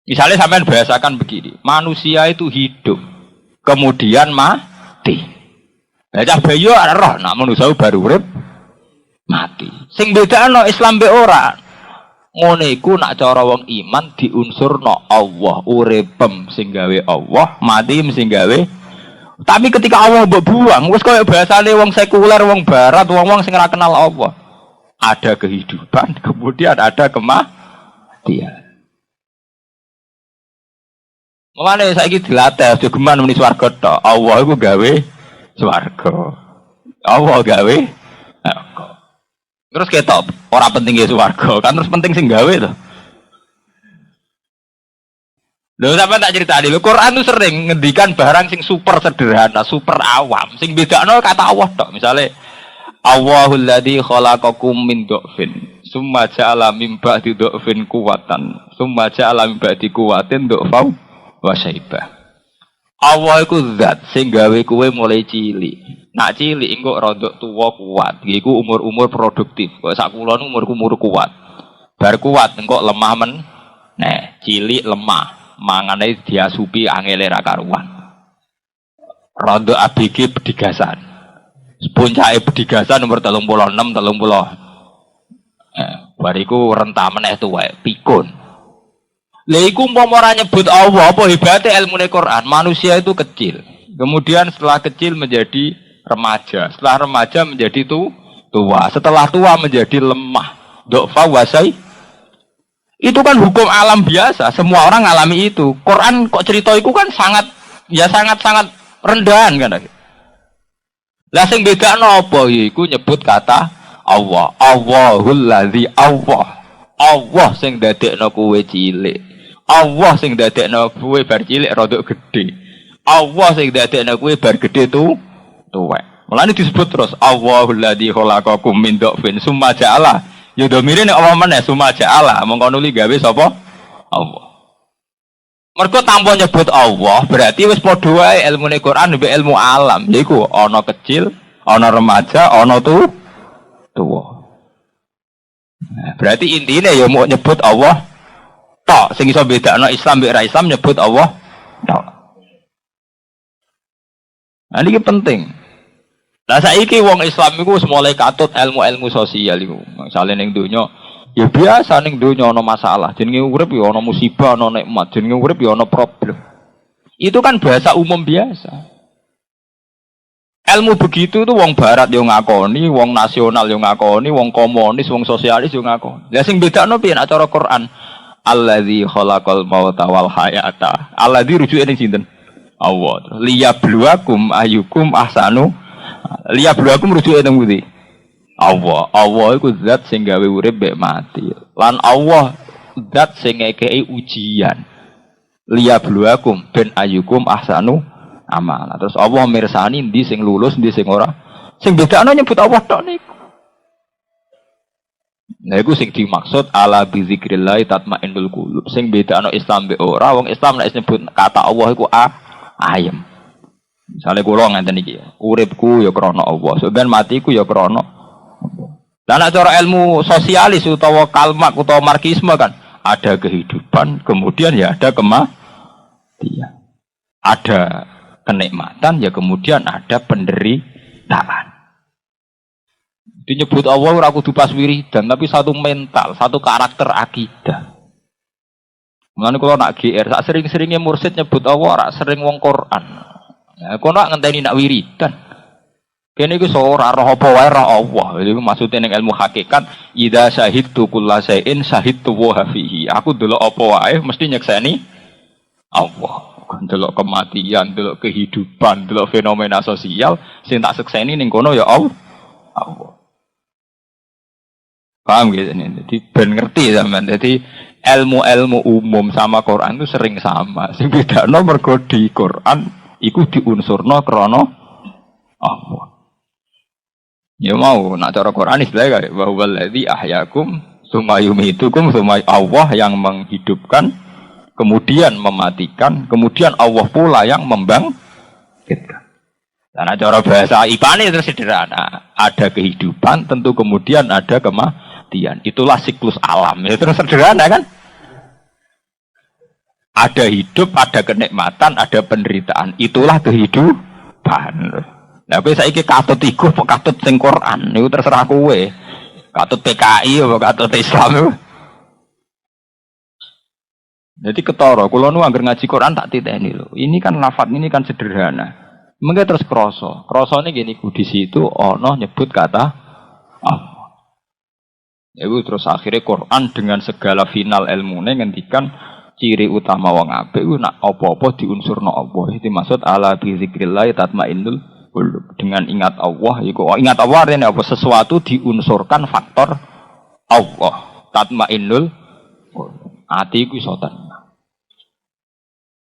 Misalnya sampean bahasakan begini, manusia itu hidup, kemudian mati. Lah cah bayu ora roh, nak manusia baru urip mati. Sing bedakno Islam mbek ora. Ngene iku nak cara wong iman diunsurno Allah, uripem sing gawe Allah, mati sing gawe. Tapi ketika Allah mbok buang, wis koyo bahasane wong sekuler, wong barat, wong-wong sing ora kenal Allah. Ada kehidupan, kemudian ada kematian. Mulane saiki dilatih aja geman muni swarga tok. Allah iku gawe swarga. Allah gawe neraka. Terus ketok ora penting ya swarga, kan terus penting sing gawe to. Lho sampeyan tak critani, lho Quran itu sering ngendikan barang sing super sederhana, super awam, sing bedakno kata Allah tok. Misale Allahul ladzi khalaqakum min dhafin, summa ja'ala min ba'di dhafin quwwatan, summa ja'ala min ba'di quwwatin dhafau wa syaibah. Allah iku zat sing gawe kowe mulai cilik. Nak cilik engko rodok tuwa kuat, iku umur-umur produktif. Kok sak kula nu umur kuat. Bar kuat engko lemah men. Nah, cilik lemah. Mangane diasupi angele ra karuan. Rondo ABG pedigasan. Puncake pedigasan nomor 36 30. Bariku rentah meneh tuwek pikun. Lha iku umpama ora nyebut Allah apa hebate ilmune Quran. Manusia itu kecil. Kemudian setelah kecil menjadi remaja. Setelah remaja menjadi tua. Setelah tua menjadi lemah. Dofa wasai. Itu kan hukum alam biasa, semua orang ngalami itu. Quran kok cerita itu kan sangat rendahan kan. Lah sing bedakno apa iku nyebut kata Allah. Allahul ladzi Allah. Allah sing dadekno kowe cilik. Allah sing dadekno kowe bar cilik rodok gedhe. Allah sing dadekno kowe bar gedhe tuwek. Mulane disebut terus Allahul ladzi khalaqakum min dhafin summa ja'ala. Ya domire nek Allah meneh summa ja'ala, mongko nuli gawe sapa? Allah. Mergo tanpa nyebut Allah, berarti wis padha wae ilmune Quran mbek ilmu alam. Yaiku ana kecil, ana remaja, ana tuwa. Nah, berarti intine ya mau nyebut Allah tok. Sing iso bedakno Islam mbek ra Islam nyebut Allah tok. Nah, ini penting. Nah saiki wong Islam iku wis mulai katut ilmu-ilmu sosial iku. Misale ning donya ya biasa ning donya ana masalah, jenenge urip ya ana musibah, ana nikmat, jenenge urip ya ana problem. Itu kan bahasa umum biasa. Ilmu begitu tuh wong barat yo ngakoni, wong nasional yo ngakoni, wong komunis, wong sosialis yo ngakoni. Lah sing bedakno piye nek cara Quran? Allazi khalaqal mauta wal hayata. Allazi rujuke ning sinten? Allah. Liyabluwakum ayyukum ahsanu. Liyabluwakum rujuke ning pundi? Allah. Allah iku zat sing gawe urip mek mati. Lan Allah zat sing ngekeki ujian. Liyabluwakum ben ayyukum ahsanu amal. Terus Allah mirsani ndi sing lulus, ndi sing ora. Sing bedakno nyebut Allah tok niku. Nah iku sing dimaksud ala bi zikrillah tatmainnul qulub. Sing bedakno Islam be ora, wong Islam nek nyebut kata Allah iku ayem. Misale kula ngenten iki, uripku ya krana Allah, sampeyan matiku ya krana Allah. Lah nek cara ilmu sosialis utawa kalmak utawa marxisme kan ada kehidupan, kemudian ya ada kematian. Ada kenikmatan, ya kemudian ada penderitaan. Dinyebut Allah ora kudu pas wiridan, tapi satu mental, satu karakter akidah. Mulane kula nak GR, sak sering-seringnya mursid nyebut Allah ora sering wong Quran. Ya kok nak ngenteni nak wiridan. Kene iku ora roh apa wae roh Allah. Iku maksude ning ilmu hakikat, idza syahidtu kullasain syahidtu wa fihi. Aku delok apa wae mesti nyekseni Allah. Delok kematian, delok kehidupan, delok fenomena sosial, sing tak sekseni ning kono ya Allah. Paham gitu nih, jadi ben ngerti sampean. Jadi ilmu-ilmu umum sama Quran itu sering sama. Sing bedakno mergo di Quran iku diunsurno krana Allah. Ya mau nak cara Quran istilahnya kayak bahwa alladzi ahyakum tsumma yumitukum tsumma Allah yang menghidupkan kemudian mematikan, kemudian Allah pula yang membangkitkan. Karena cara bahasa IPA itu sederhana, ada kehidupan, tentu kemudian ada kematian. Itulah siklus alam. Ya terus sederhana kan? Ada hidup, ada kenikmatan, ada penderitaan. Itulah kehidupan. Tapi saiki katut iku kok katut sing Quran niku terserah kowe. Katut PKI apa katut Islam. Jadi ketara, kula nu anggar ngaji Quran tak titeni lho. Ini kan lafaz ini kan sederhana. Mengke terus krasa. Krasane gini ku di situ ana nyebut kata Allah. Iku terus akhirnya Quran dengan segala final ilmune ngendikan ciri utama wong apik ku nak apa-apa diunsurno Allah. Itu maksud ala bi zikrillah tatmainnul qulub. Dengan ingat Allah iku ingat Allah artinya apa sesuatu diunsurkan faktor Allah. Tatmainnul qulub. Ati ku iso tenang.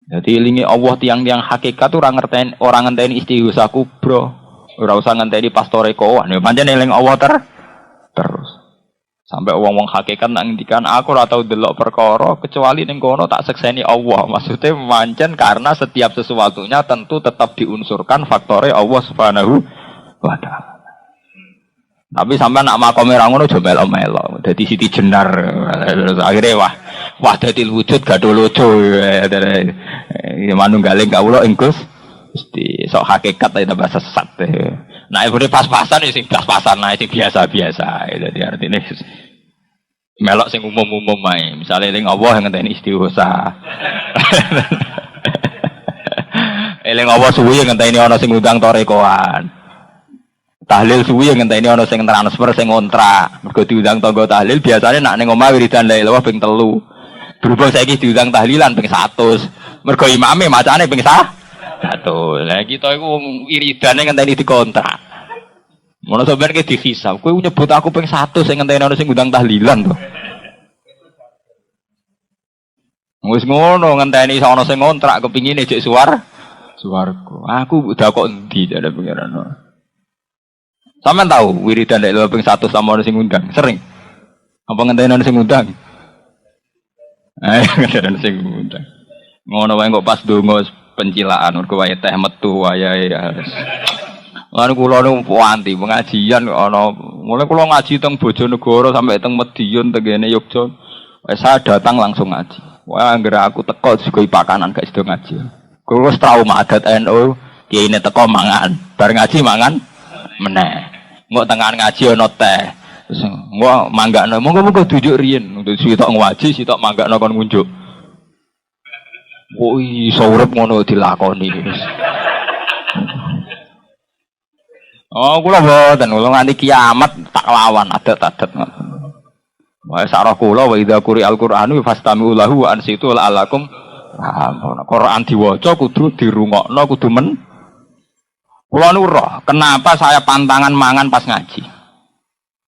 Jadi ilingi Allah tiang-tiang hakikat tuh orang ngenteni istighosah kubro, ora usah ngenteni pastore kowan. Ya pancen eling Allah terus. Sampai wong-wong hakikat nak ngendikan aku ora tau delok perkara kecuali ning kono tak sekseni Allah. Maksudnya pancen karena setiap sesuatunya tentu tetap diunsurkan faktore Allah Subhanahu wa taala. Tapi sampai nak makome ra ngono aja melok-melok. Dadi siti jenar. Akhire wah dadi wujud gadolojo. Manunggaling kawula ing Gusti sok hakikat ta bahasa sesat. Nah ibu pas-pasan sing pas-pasan nah sing biasa-biasa. Dadi artine melok sing umum-umum ae. Misale ning Allah ngenteni istighosah. Eling Allah suwi ngenteni ana sing ngundang torekoan. Tahlil suwi yang ngenteni ana sing transfer sing ngontrak. Mergo diundang tangga tahlil biasanya nak ning omah wiridan la ilaha ping 3. Berhubung saiki diundang tahlilan ping 100. Mergo imame macane ping 100. Lah kita iku wiridane ngenteni dikontrak. Ngono sampeyan ki dihisab. Kowe nyebut aku ping 100 sing ngenteni ana sing ngundang tahlilan to. Wis ngono ngenteni ana sing ngontrak kepingine jek suwarga. Aku udah kok endi jare pengiran. Sampeyan tahu wiridan nek lho ping 100 sama ono sing ngundang, sering. Apa ngenteni ono sing ngundang? Ngenteni sing ngundang. Ngono wae kok pas donga pencilaan mergo wae teh metu wayahe. Lan kula nu anti pengajian kok ana. Mulai kula ngaji teng Bojonegoro sampai teng Medion tengene Yogya. Saya datang langsung ngaji. Wah anggere aku teko juga pakanan gak sido ngaji. Kula wis trauma adat NU, kiyaine teko mangan, bar ngaji mangan meneh. Ngok tengahan ngaji ana teh. Terus ngok manggakno, monggo-monggo dujuk riyen. Sitok ngaji, sitok manggakno kon ngunjuk. Oh iso urip ngono dilakoni. Oh kula mboten, kula nganti kiamat tak lawan adat-adat ngoten. Wa sarah kula wa idza quri'al Qur'anu fastami'u lahu wa ansitu la'allakum Quran diwaca kudu dirungokno kudu men. Kula nu roh, kenapa saya pantangan mangan pas ngaji?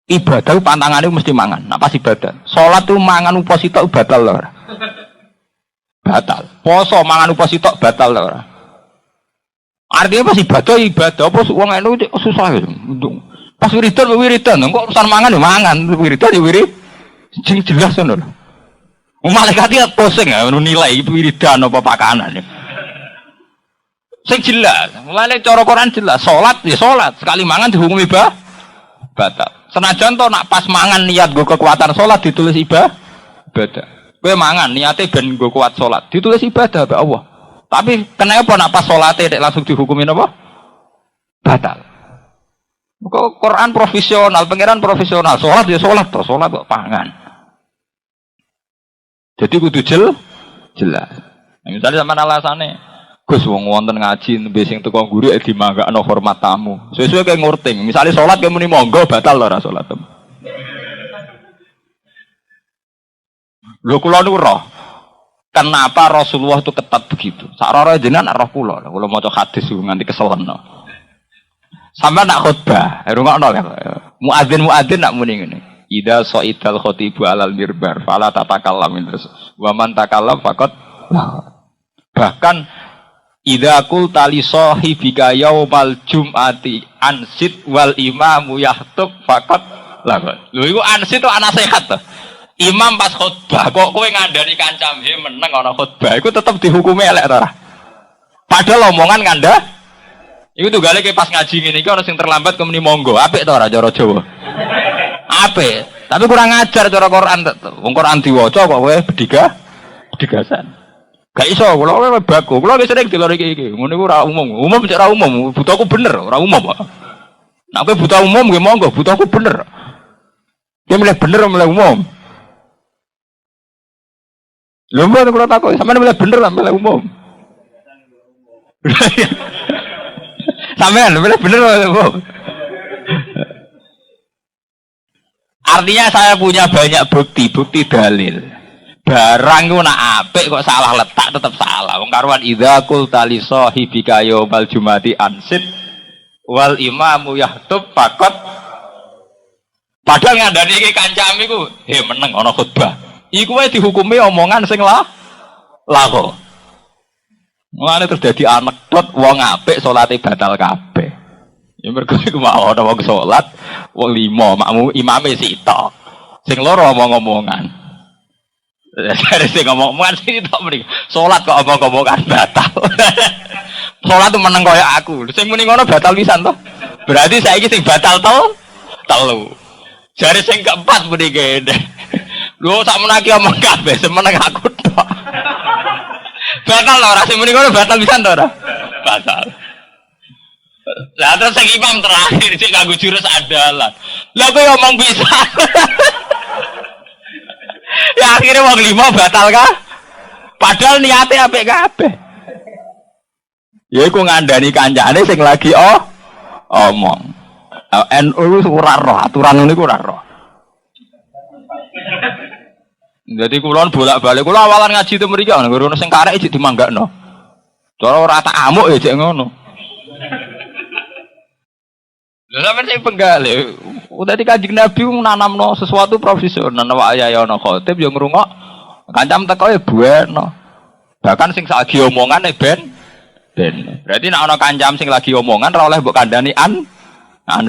Ibadah pantangannya mesti mangan. Nah pas ibadah, salat itu mangan upos itu batal lho. Batal. Poso mangan upos itu batal lho. Artinya pas ibadah, apa wong enu susah ya. Pas wiridan, kok urusan mangan ya mangan, wiridan ya wirid. Sing jelas ngono lho. Malaikat dia pusing ya nilai wiridan apa pakanan ya. Sing jelas, mulane cara Quran jelas, salat ya salat, sekali mangan dihukumi batal. Senajan to nak pas mangan niat nggo kekuatan salat ditulis ibadah. Kowe mangan niate ben nggo kuat salat, ditulis ibadah mbek Allah. Tapi kenapa nak pas salate langsung dihukumin apa? Batal. Kok Quran profesional, pangeran profesional, salat ya salat toh, salat kok pangan. Jadi kudu jelas. Nah, misalnya sama alasannya, Gus wong wonten ngaji nembe sing teko guru dimanggakno hormat tamu. Sesuai kayak ngurting. Misalnya salat kayak muni monggo batal ora salat. Lho kula niku roh. Kenapa Rasulullah itu ketat begitu? Sakrono jenengan roh kula. Kula maca hadis nganti keselen. Sampai nak khutbah, rungokno ya. Muadzin nak muni ngene. Idza sa'idal khatibu alal mirbar fala tatakallam terus. Wa man takallam faqat bahkan idza qulta li sahibika yaumal jum'ati ansit wal imamu yahtub faqat lagat. Lho iku ansit itu ana sehat to. Imam pas khutbah kok kowe ngandani kancam he meneng ana khutbah iku tetep dihukumi elek to ora? Padahal omongan nganda iku tunggale ke pas ngaji ngene iki ana sing terlambat kemeni monggo. Apik to ora cara Jawa? Apik. Tapi kurang ajar cara Quran. Wong Quran diwaca kok kowe bedigasan. Gak iso kula kowe baku. Kula wis sering dilor iki. Ngono iku ora umum. Umum cek ora umum. Butuhku bener, ora umum kok. Nek kowe butuh umum nggih monggo, butuhku bener. Dia milih bener milih umum. Lho mbok kula takok, sampeyan milih bener ta milih umum? Sampeyan milih bener milih umum. Artinya saya punya banyak bukti dalil. Barang ku nak apik kok salah letak tetap salah. Wong karuan idza qulta li sahibika yaumal jumati ansit wal imamu yahtub faqat. Padahal ngandani iki kancam iku, meneng ana khutbah. Iku wae dihukumi omongan sing kok. Mulane terus dadi anekdot wong apik salate batal kabeh. Ya mergo iku mau ana wong salat, wong lima makmu imame sitok. Sing loro omong-omongan. Jare sing ngomong-omongan sitok mriki. Salat kok omong-omongan batal. Salat tuh meneng koyo aku. Sing muni ngono batal pisan to. Berarti saiki sing batal to telu. Jare sing keempat muni kene. Lho sak menaki omong kabeh semeneng aku tok. Batal ora sing muni ngono batal pisan to ora? Batal. Lah terus sing imam terakhir sik kanggo jurus andalan. Lah kowe omong bisa. Ya akhirnya wong lima batal kah? Padahal niatnya apik kabeh. Ya iku ngandani kancane sing lagi omong. NU ora roh aturan niku ora roh. Jadi kula bolak-balik kula awalan ngaji itu mriki ana ngono sing karek iki dimanggakno. Cara ora tak amuk ya jek ngono. Lha sampeyan sing penggale. Tadi Kanjeng Nabi nanamno sesuatu profesional wa ya ana khotib yo ngrungok. Kancam teko ya bueno. Bahkan sing saiki omongane ben. Berarti nek ana kancam sing lagi omongan ora oleh mbok kandhani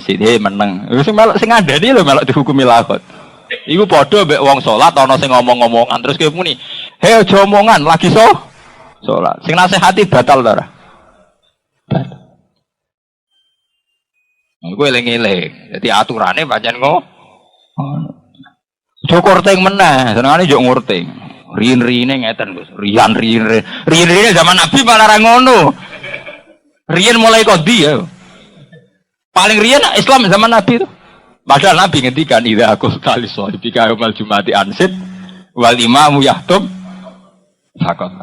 sih meneng. Sing melok sing ngandani lho melok dihukumi lakot. Iku padha mbek wong salat ana sing ngomong-ngomongan terus kowe muni, "He aja omongan, lagi salat." Sing nasihati batal ta ora? Batal. Kowe eling-eling. Dadi aturane pancen ngono. Aja korting meneh, senengane yo ngurting. Riyen-riyene ngeten, Gus. Riyen-riyene zaman Nabi malah ra ngono. Riyen mulai kodi ya. Paling riyen Islam zaman Nabi itu. Padahal Nabi ngendikan idza aqul tali sahibika yaumal jumati ansit wal imamu yahtub faqat.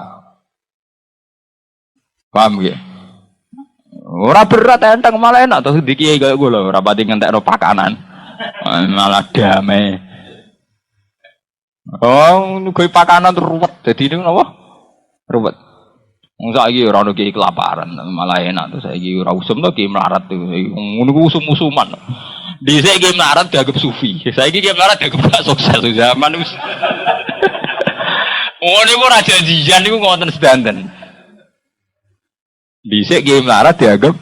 Paham ya? Ora berat enteng malah enak to di kiai kaya gue lho ora pati ngentekno pakanan. Malah damai. Oh, gue pakanan ruwet. Dadi niku napa? Ruwet. Wong saiki ora ono kiai kelaparan, malah enak to saiki ora usum to kiai melarat to. Ngono ku usum-usuman. Dhisik kiai melarat dianggap sufi. Saiki kiai melarat dianggap sukses zaman wis. Oh niku ora janjian niku ngoten sedanten. Dhisik kiai melarat dianggap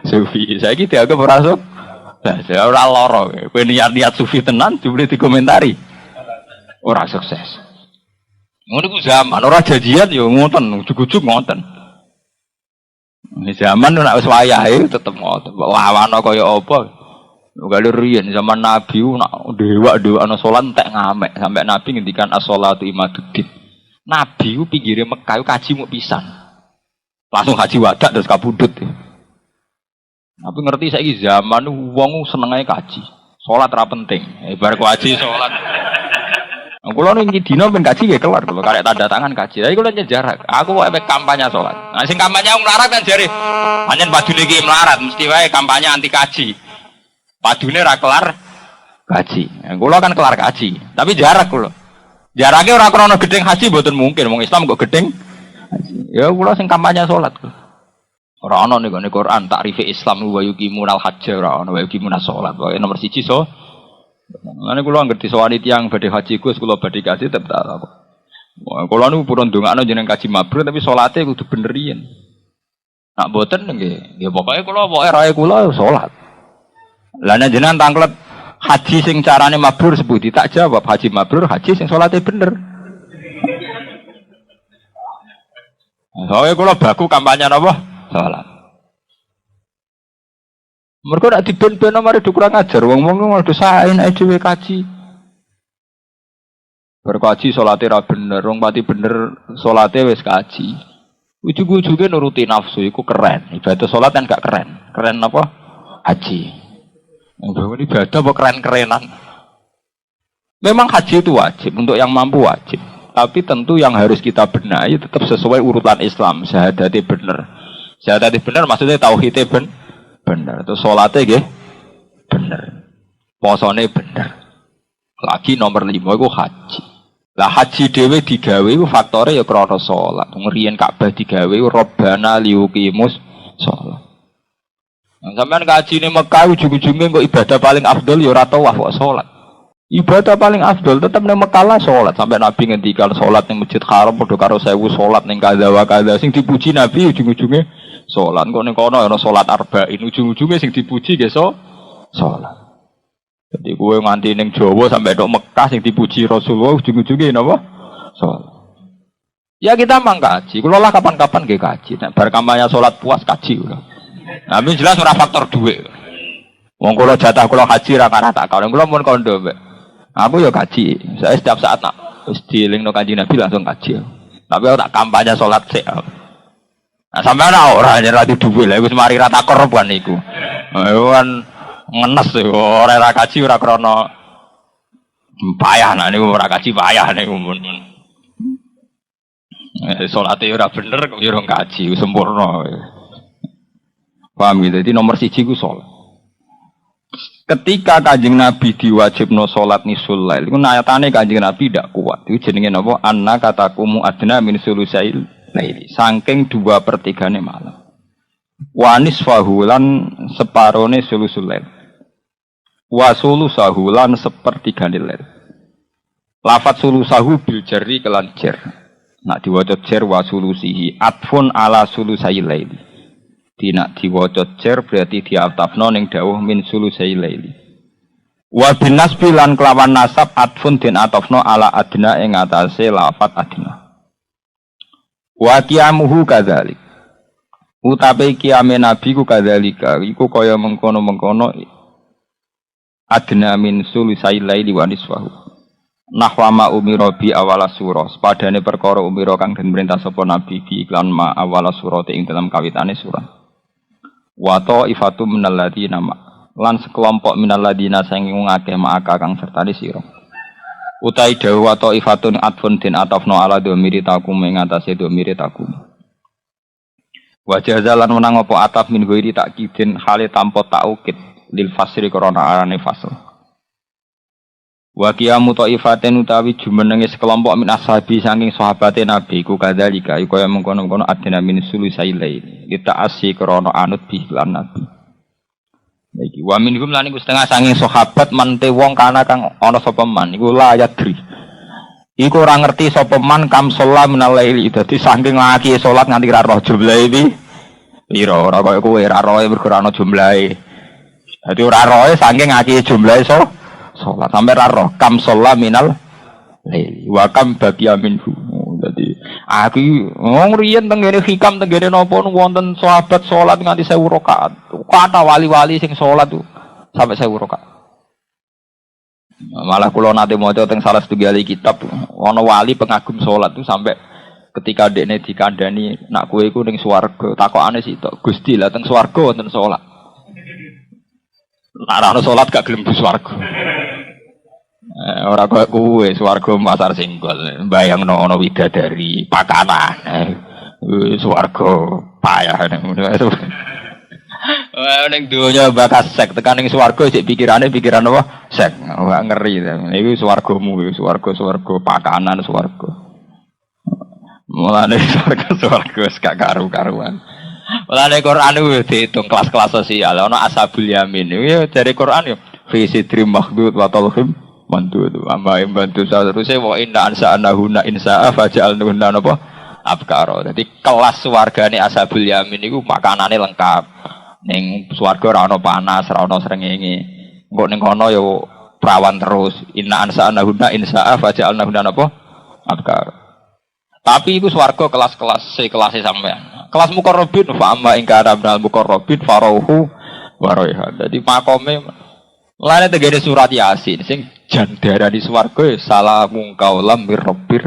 sufi. Saiki dianggap ora sukses. Ora lara. Kowe niat-niat sufi tenan jebule dikomentari. Ora sukses. Ngono ku zaman ora janjian ya ngoten, ujug-ujug ngoten. Ini zaman nek wis wayahe tetep ngoten. Lawana kaya apa? Kalau riyen zaman Nabi nak dewa ana salat entek ngamek sampai Nabi ngendikan as-shalatu imaduddin. Nabi ku pinggire Mekah kaji muk pisan. Langsung haji wadak terus kabudut. Tapi ngerti saiki zaman wong seneng ae kaji. Salat ra penting. Bar ku haji salat. Kulo ning dina ben kaji nggih kelar kulo karek tanda tangan kaji. Tapi kulo jarak. Aku kok kampanye salat. Nah sing kampanye melarat kan jare pancen padune iki melarat mesti wae kampanye anti kaji. Padune ra kelar kaji. Kulo kan kelar kaji, tapi jarak kulo. Jaraknya ora krana gedeng haji mboten mungkin. Wong Islam kok gedeng haji. Ya kulo sing kampanye salat. Ora ana ning Quran takrife Islam wa yuqimunal hajj ora ana wa yuqimunas salat. Pokoke nomor 1 so. Mane kula ngerti sowani tiyang badhe haji Gus kula badhe kaji tetep tak apa. Kula niku purun ndongakno jeneng kaji mabrur tapi salate kudu bener yen. Nak mboten nggih, ya pokoke rae kula salat. Lah nek jenengan tanglet haji sing carane mabrur sebuti tak jawab haji mabrur haji sing salate bener. Soale kula baku kampanye napa? Salat. Mergo nek diben-beno mari kurang ajar wong-wong malah sae nek dhewe kaji. Berkaji salate ra bener, wong pati bener salate wis kaji. Ujug-ujuge nuruti nafsu iku keren. Ibadah salat kan gak keren. Keren apa? Haji. Wong ibadah apa keren-kerenan. Memang haji itu wajib untuk yang mampu wajib. Tapi tentu yang harus kita benahi tetap sesuai urutan Islam. Syahadate bener. Syahadate bener maksudnya tauhidnya bener, terus sholatnya nggih bener, posone bener. Lagi nomor 5 itu haji. Lah haji dhewe digawe iku faktore ya krana salat. Ngriyen Ka'bah digawe Rabbana liyuqimus shalah. Sampeyan kajine Mekah ujug-ujuge kok ibadah paling afdol ya ora tawaf kok salat. Ibadah paling afdol tetep ning Mekah lah salat. Sampai Nabi ngendikan salat ning Masjid Haram padha karo 1000 salat ning kadza wa kadza. Sing dipuji Nabi ujug-ujuge salat. Kok ning kono ana salat arba'in ujung-ujunge sing dipuji nggih salat. Jadi kowe nganti ning Jawa sampai tok Mekah sing dipuji Rasulullah ujung-ujunge napa? Salat. Ya kita mang kaji. Kula lah kapan-kapan nggih kaji. Nek bar kampanye salat puas kaji kula. Nah, jelas ora faktor dhuwit. Wong kula jatah kula haji ra kana tak kawon. Kula mun kondo mbek. Aku ya kaji. Saya setiap saat nak wis dielingno Kanjeng Nabi langsung kaji. Tapi aku tak kampanye salat sik. Nah, sampeyan ora nyerah dhuwit lha wis mari ra takor ban niku. Kan ngenes ora ra kaji ora krana payah nak niku ora kaji payah niku mun. Salate ora bener kok yo kaji wis sempurna. Paham gitu. Jadi nomor 1 ku salat. Ketika Kanjeng Nabi diwajibno salat nisul lail, iku ayatane Kanjeng Nabi ndak kuat. Iku jenenge napa? Anna katakumu adna min sulusail laili. Saking 2/3 malam. Wa nisfahu lan separone sulusul lail. Wa sulusahu lan 1/3 lail. Lafat sulusahu bil jarri kelan jar. Nak diwaca jar wa sulusihi atfun ala sulusail laili. Tidak diwaca jar berarti diatafno ning dawuh min sulusai laili. Wa bin nasbi lan kelawan nasab atfun den atafno ala adna ing atase lafat adna. Wa qiyamuhu kadzalik. Utape qiyame nabi ku kadzalika iku kaya mengkono-mengkono adna min sulusai laili wa nisfahu. Nahwa ma umira bi awala surah. Padane perkara umira kang den perintah sapa nabi bi iklan ma awala surah ing dalam kawitane surah. Wa ta'ifatum minal ladina lan sekelompok minal ladina sing ngakeh maka kang sertane sira. Utai dawuh wa ta'ifatun atfun din atafno ala dhamiri takum ing atase dhamiri takum. Wa jazalan menang apa ataf min ghairi takkidin hale tanpa taukid lil fasri krana arane fasl. Wa qiyamu ta'ifatin utawi jumenenge sekelompok min ashabi saking sahabate Nabi ku kadzalika iku kaya mengkono-kono adena min sulusai lail kita asih krana anut bi lan Nabi. Iki wa minhum lan iku setengah saking sahabat mante wong kana kang ana sapa man iku la yadri. Iku ora ngerti sapa man kam sholat minal laili dadi saking laki salat nganti ra roh jumlahe iki pira ora kaya kowe ra roe mergo ana jumlahe. Dadi ora roe saking ngaki jumlahe salat sampai raro kam sholat minal laili wa kam baqiya minhu. Dadi aku ngriyen tengene hikam tengene napa wonten sahabat salat nganti 1000 rakaat. Kata wali-wali sing salat tuh sampai 1000 rakaat. Malah kula nate maca teng salah setunggal kitab ana wali pengagum salat tuh sampai ketika dekne dikandani nak kowe iku ning swarga, takokane sitok, Gusti lah teng swarga wonten salat. Nak ana salat gak gelem mlebu swarga. Ora koyo kowe swarga pasar singgol, bayangno ana widadari pakanan. Swarga payah ngono. Wah ning donya bakas sek tekan ning swarga sik pikirane pikiran apa? Sek. Wah ngeri. Iku swargamu, swarga pakanan swarga. Mulane swarga gak karu-karuan. Mulane Quran iku diitung kelas-kelas sosial. Ana ashabul yamin. Iku dari Quran yo fi sidrim makhdud wa talhim mandud. Amma bantu sateruse wa inna ansa'nahuna insa'a faja'alnahunna napa? Abkara. Dadi kelas swargane ashabul yamin iku makanane lengkap. Ning swarga ora ana panas, ora ana srengenge. Engko ning kono ya prawan terus. Inna ansa'nahunna insa'a faja'alnahunna napa? Abkara. Tapi itu swarga kelas-kelas sekelas sampean. Kelas muqarrabin fa amma in kana minal muqarrabin farauhu wa raihan. Dadi makome lane tegene surat Yasin sing jandara di swarga salamun qaulam mir rabbir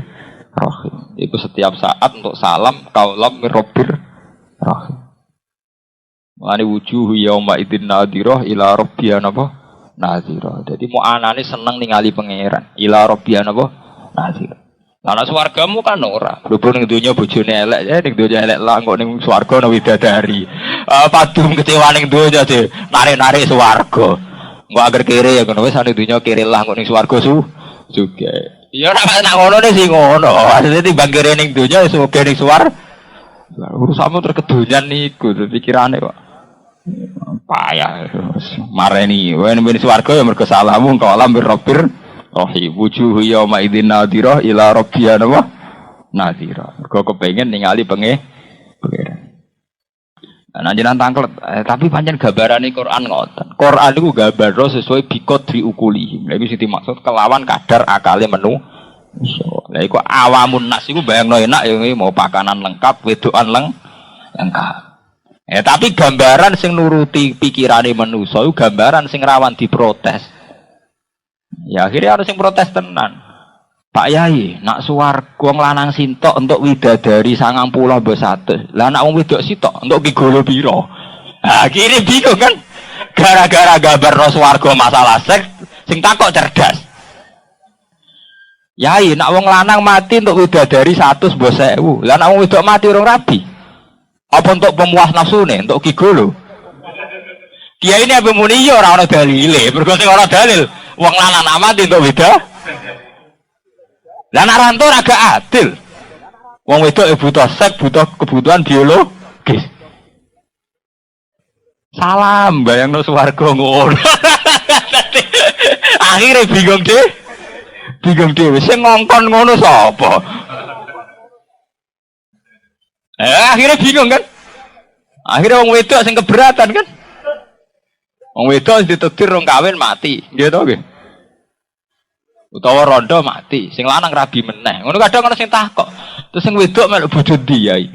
rahim. Itu setiap saat untuk salam qaulam mir rabbir rahim. Lane wujuhu yauma idzin nadhirah ila rabbiha napa nadhirah. Dadi mu anane seneng ningali pangeran ila rabbiha napa nadhirah. Lah swargamu kan ora. Berhubung ning donya bojone elek, ya ning donya elek lah kok ning swarga ana widadari. Padum kecewa ning donya sih, narik-narik swarga. Engko agar kere ya ngono wis ning donya kere lah kok ning swarga juga. Ya ora nak ngono sih ngono. Dadi timbang kere ning donya wis oke ning swarga. Urusanmu terkedonyan niku pikirane kok. Payah. Mareni, wen swarga ya mergo salahmu engko alam birrabir rohi wujuhu yauma idzin nadhirah ila rabbiha nadhirah. Mergo kepengin ningali pangeran. Nah jenengan tangklet, tapi pancen gambarane Quran ngoten. Quran iku gambar sesuai biqadri ukulihim. Lha iku sing dimaksud kelawan kadar akale manusa. Lha iku awamun nas iku bayangno enak ya mau pakanan lengkap, wedokan lengkap. Tapi gambaran sing nuruti pikirane manusa iku gambaran sing rawan diprotes. Ya akhirnya harus yang protes tenan. Pak Yai, nak swarga wong lanang sintok untuk widadari 90 mbok 100. Lah nak wong wedok sitok untuk gigolo piro? Akhirnya bingung kan? Gara-gara gambar swarga masalah seks sing takok cerdas. Yai, nak wong lanang mati untuk widadari 100 mbok 1000. Lah nak wong wedok mati urung rabi. Apa untuk pemuas nafsune, untuk gigolo? Kiai ini apa muni yo ora ana dalile, mergo sing ora dalil. Wong lanang amati untuk wedok. Lah nek rantu ora gak adil. Wong wedok butuh seks, butuh kebutuhan biologis. Salam bayangno swarga ngono. Akhire bingung dhewe. Sing ngongkon ngono sapa? Akhirnya bingung kan? Akhirnya wong wedok sing keberatan kan? Wong wedok ditetir rong kawin mati, nggih to nggih. Utawa rondo mati, sing lanang rabi meneh. Ngono kadang ana sing takok. Terus sing wedok melok bojo ndi yai?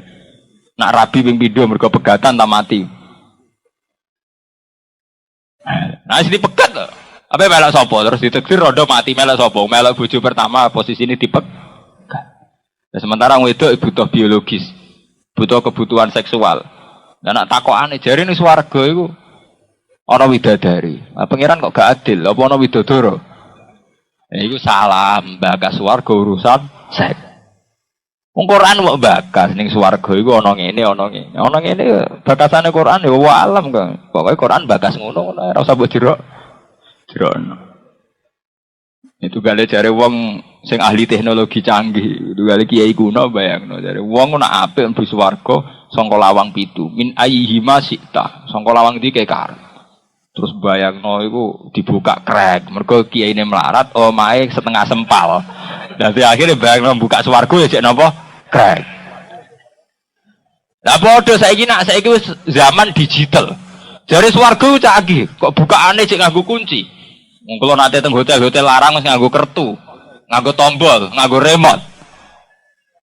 Nak rabi ping pindho mergo pegatan ta mati. Nah, sing dipegat lho. Apa melok sapa? Terus ditetir rondo mati melok sapa? Melok bojo pertama posisine dipegat. Nah, sementara wedok butuh biologis, butuh kebutuhan seksual. Lah nak takokane jarine swarga iku ana widadari. Lah pangeran kok gak adil? Apa ana widodara? Iku salah bakas swarga urusan seks. Wong Quran kok bakas ning swarga iku ana ngene, ana ngene. Ana ngene bakasane Quran ya wa alam kok. Pokoke Quran bakas ngono ora usah mbok jerokno. Itu gale jare wong sing ahli teknologi canggih, itu gale kiai kuno bayangno jare wong nak apik mlebu swarga saka lawang pitu. Min ayyihima sita. Saka lawang iki kekar. Terus bayangno iku dibuka krek, mergo kiyaine melarat, omahe setengah sempal. Dadi akhirnya bayangno buka swarga ya jek napa? Krek. Lah padha saiki wis zaman digital. Jare swarga canggih, kok bukaane jek nganggo kunci. Wong kula nate teng hotel-hotel larang wis nganggo kertu, nganggo tombol, nganggo remote.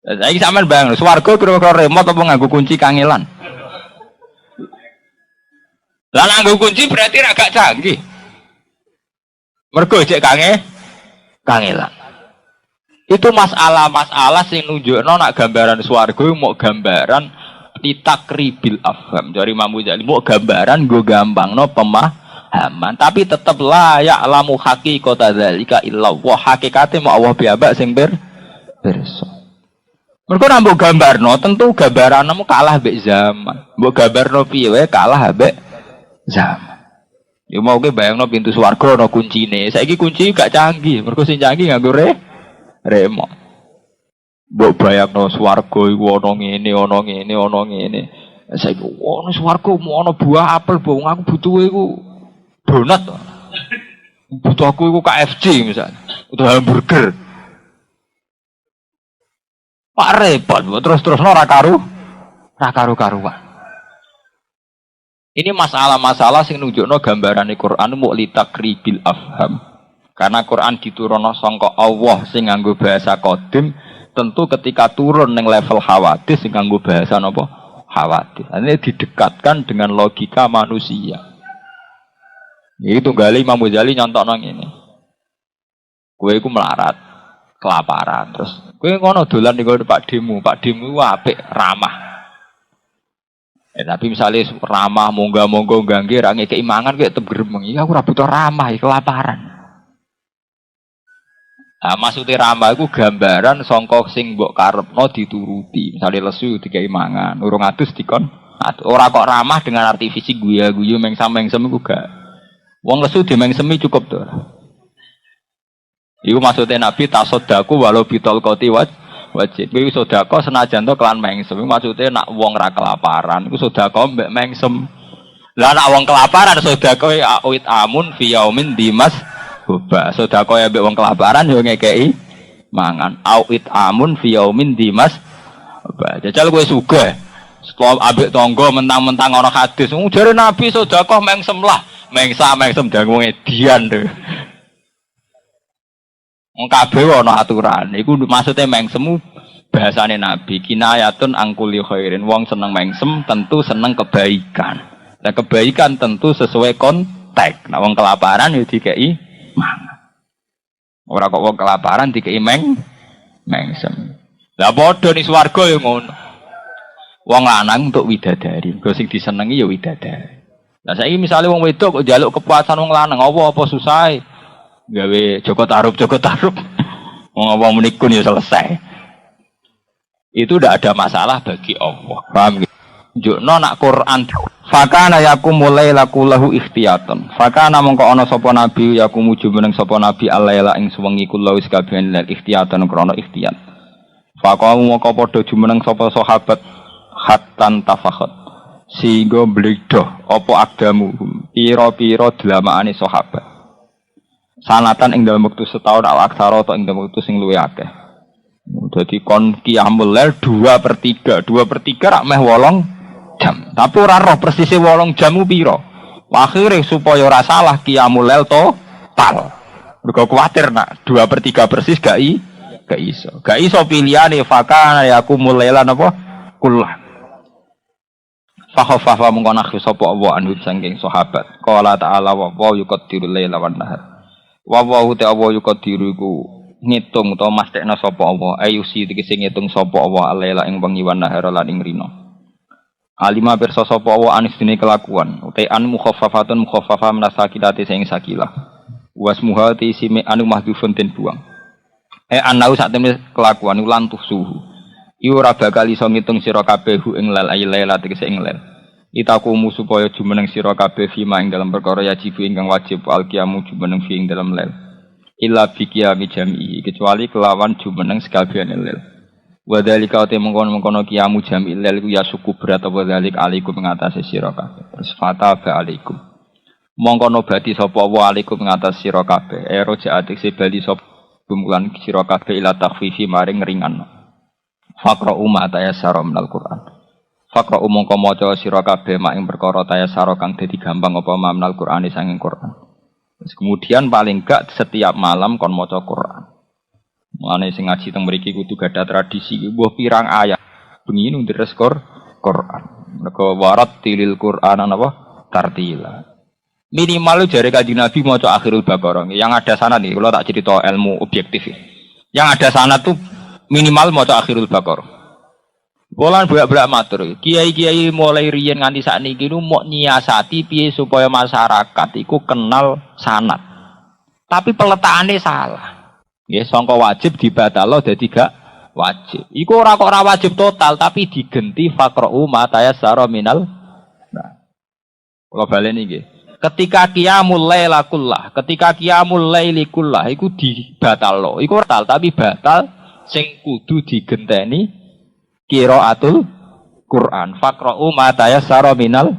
Lah saiki sampean bayangno swarga kira-kira remote apa nganggo kunci kangelan? Lah nganggo kunci berarti ra gak canggih. Mergo jek kangelan. Itu masalah-masalah sing nunjukno nak gambaran swarga mau gambaran litakribil afham. Dari Imam Ghazali mau gambaran go gampangno pemahaman, tapi tetep la ya'lamu haqiqata dzalika illa wa hakikate mau Allah piyambak sing pirsa. Mergo nambah gambarno tentu gambaranmu kalah mbek zaman. Mbok gambarno piye wae kalah mbek zaman. Ya mau ke bayangno pintu swarga ana kuncine. Saiki kunci gak canggih, mergo sing canggih nganggo remote. Mbok bayangno swarga iku ana ngene. Saiki ana swarga ana buah apel, wong aku butuh iku donat. Butuh aku iku KFC misalnya, butuh hamburger. Pak repot, terus-terusno ora karu-karuan. Ini masalah-masalah sing nunjukno gambarane Quran mu litakribil afham. Karena Quran diturunno sangka Allah sing nganggo bahasa qadim, tentu ketika turun ning level hawadis sing nganggo bahasa napa? Hawadis. Ini didekatkan dengan logika manusia. Itu gali Imam Ghazali nyontokno ngene. Kowe iku melarat, kelaparan, terus kowe ngono dolan ning Pak Demu ku apik, ramah. Tapi misalnya ramah, monggo gangge, ra ngekeki mangan kowe tetep gremeng. Iya aku ora butuh ramah, kelaparan. Nah, maksudnya ramah itu gambaran sangka sing mbok karepno dituruti. Misalnya lesu dikei mangan, urung adus dikon. Ora kok ramah dengan arti fisik guyu mengsem iku gak. Wong lesu dimengsemi cukup to. Iku maksudnya Nabi tasodaku walau bitol koti wajib. Iku sedekah senajan to kelan mengsem. Maksudnya nak wong ra kelaparan, iku sedekah mbek mengsem. Lah nak wong kelaparan sedekah awit amun fi yaumin dimas boba. Sedekah ya mbek wong kelaparan yo ngekeki mangan. Awit amun fi yaumin dimas boba. Jajal kowe sugih. Setelah ambek tangga mentang-mentang ana hadis. Jare Nabi sedekah mengsem lah. Mengsem dangu edian to. Wong kabeh ana aturan. Iku maksudnya mengsemu bahasane Nabi kinayatun angkuli khairin. Wong seneng mengsem tentu seneng kebaikan. Nah kebaikan tentu sesuai konteks. Nah wong kelaparan ya dikei mangan. Ora kok wong kelaparan dikei mengsem. Lah padha ning swarga ya ngono. Wong lanang untuk widadari. Go sing disenengi ya widadari. Lah saiki misale wong wedok kok njaluk kepuasan wong lanang apa susah gawe Joko Tarub. Wong apa menikun ya selesai. Itu tidak ada masalah bagi Allah. Paham gitu? Njukno nak Quran fakana yakumul laila kullahu ikhtiyatan. Fakana mongko ana sapa nabi yakumu jumeneng sapa nabi alaila ing suwengi kullahu sekabian lail ikhtiyatan krana ikhtiyat. Fakamu mongko padha jumeneng sapa sahabat hatan tafakhat. Sehingga bledoh apa akdamu pira-pira dlamane sahabat. Sanatan ing dalam waktu setahun al-aksara atau ing dalam waktu sing luwih akeh. Jadi kon qiyamul lail 2/3 rak meh 8 jam. Tapi ora roh persise 8 jam piro. Akhire supaya ora salah qiyamul lail total. Mergo kuwatir nak 2/3 persis gak iso. Gak iso pilihane fakana yakumul lailan apa kullah. Fahafafa mengko nakhi sapa Allah anhu saking sahabat. Qala ta'ala wa yuqaddirul laila wan nahar. Wa te Allah yuqaddiru iku ngitung utawa mastekna sapa Allah ayusi tegese ngitung sapa Allah alaila ing wengi wan nahar lan ing rina. Alima pirsa sapa Allah anis dene kelakuan utai an mukhaffafatun mukhaffafa menasakilati sing sakilah. Wasmuha ti sime anu mahdhufun den buang. Anau sak temene kelakuan ulan suhu. Iku ora bakal iso ngitung sira kabeh ing lail aylaila tegese ing lail. Itakumu supaya jumeneng sira kabeh fima ing dalam perkara yajibu ingkang wajib alqiyamu jumeneng fi ing dalam lail. Illa bi qiyami jami'i kecuali kelawan jumeneng sekabehane lail. Wa dzalika te mengkono-mengkono qiyamu jami'il lail ku ya suku berat apa dzalik alaikum ngatasi sira kabeh. Terus fataba alaikum. Mongko nobati sapa wa alaikum ngatasi sira kabeh. Rojaat se bali sapa bumulan sira kabeh ila takhfifi maring ringan. Faqra umma tayassara minal Qur'an. Faqra mongko maca sira kabeh mak ing perkara tayassara kang dadi gampang apa minal Qur'ani sanging Qur'an. Terus kemudian paling gak setiap malam kon maca Qur'an. Mulane sing ngaji teng mriki kudu gadah tradisi mbuh pirang ayat bengi ndres Qur'an. Mergo warat tilil Qur'an napa tartila. Minimal jare Kanjeng Nabi maca akhirul Baqarah. Yang ada sana nih kalau tak cerita ilmu objektif. Yang ada sanad tuh minimal maca akhirul Baqarah. Bolan bolak-balik matur. Kiai-kiai mulai riyen nganti sakniki nu mok nyiasati piye supaya masyarakat iku kenal sanad. Tapi peletakane salah. Nggih, sangka wajib dibatalo dadi gak wajib. Iku ora kok ora wajib total tapi digenti faqra'u ma tayassara minal. Nah. Kula baleni nggih. Ketika qiyamul laila kullah, ketika qiyamul laili kullah iku dibatalo. Iku total tapi batal sing kudu digenteni qiraatul Quran. Faqra'u ma tayassara minal.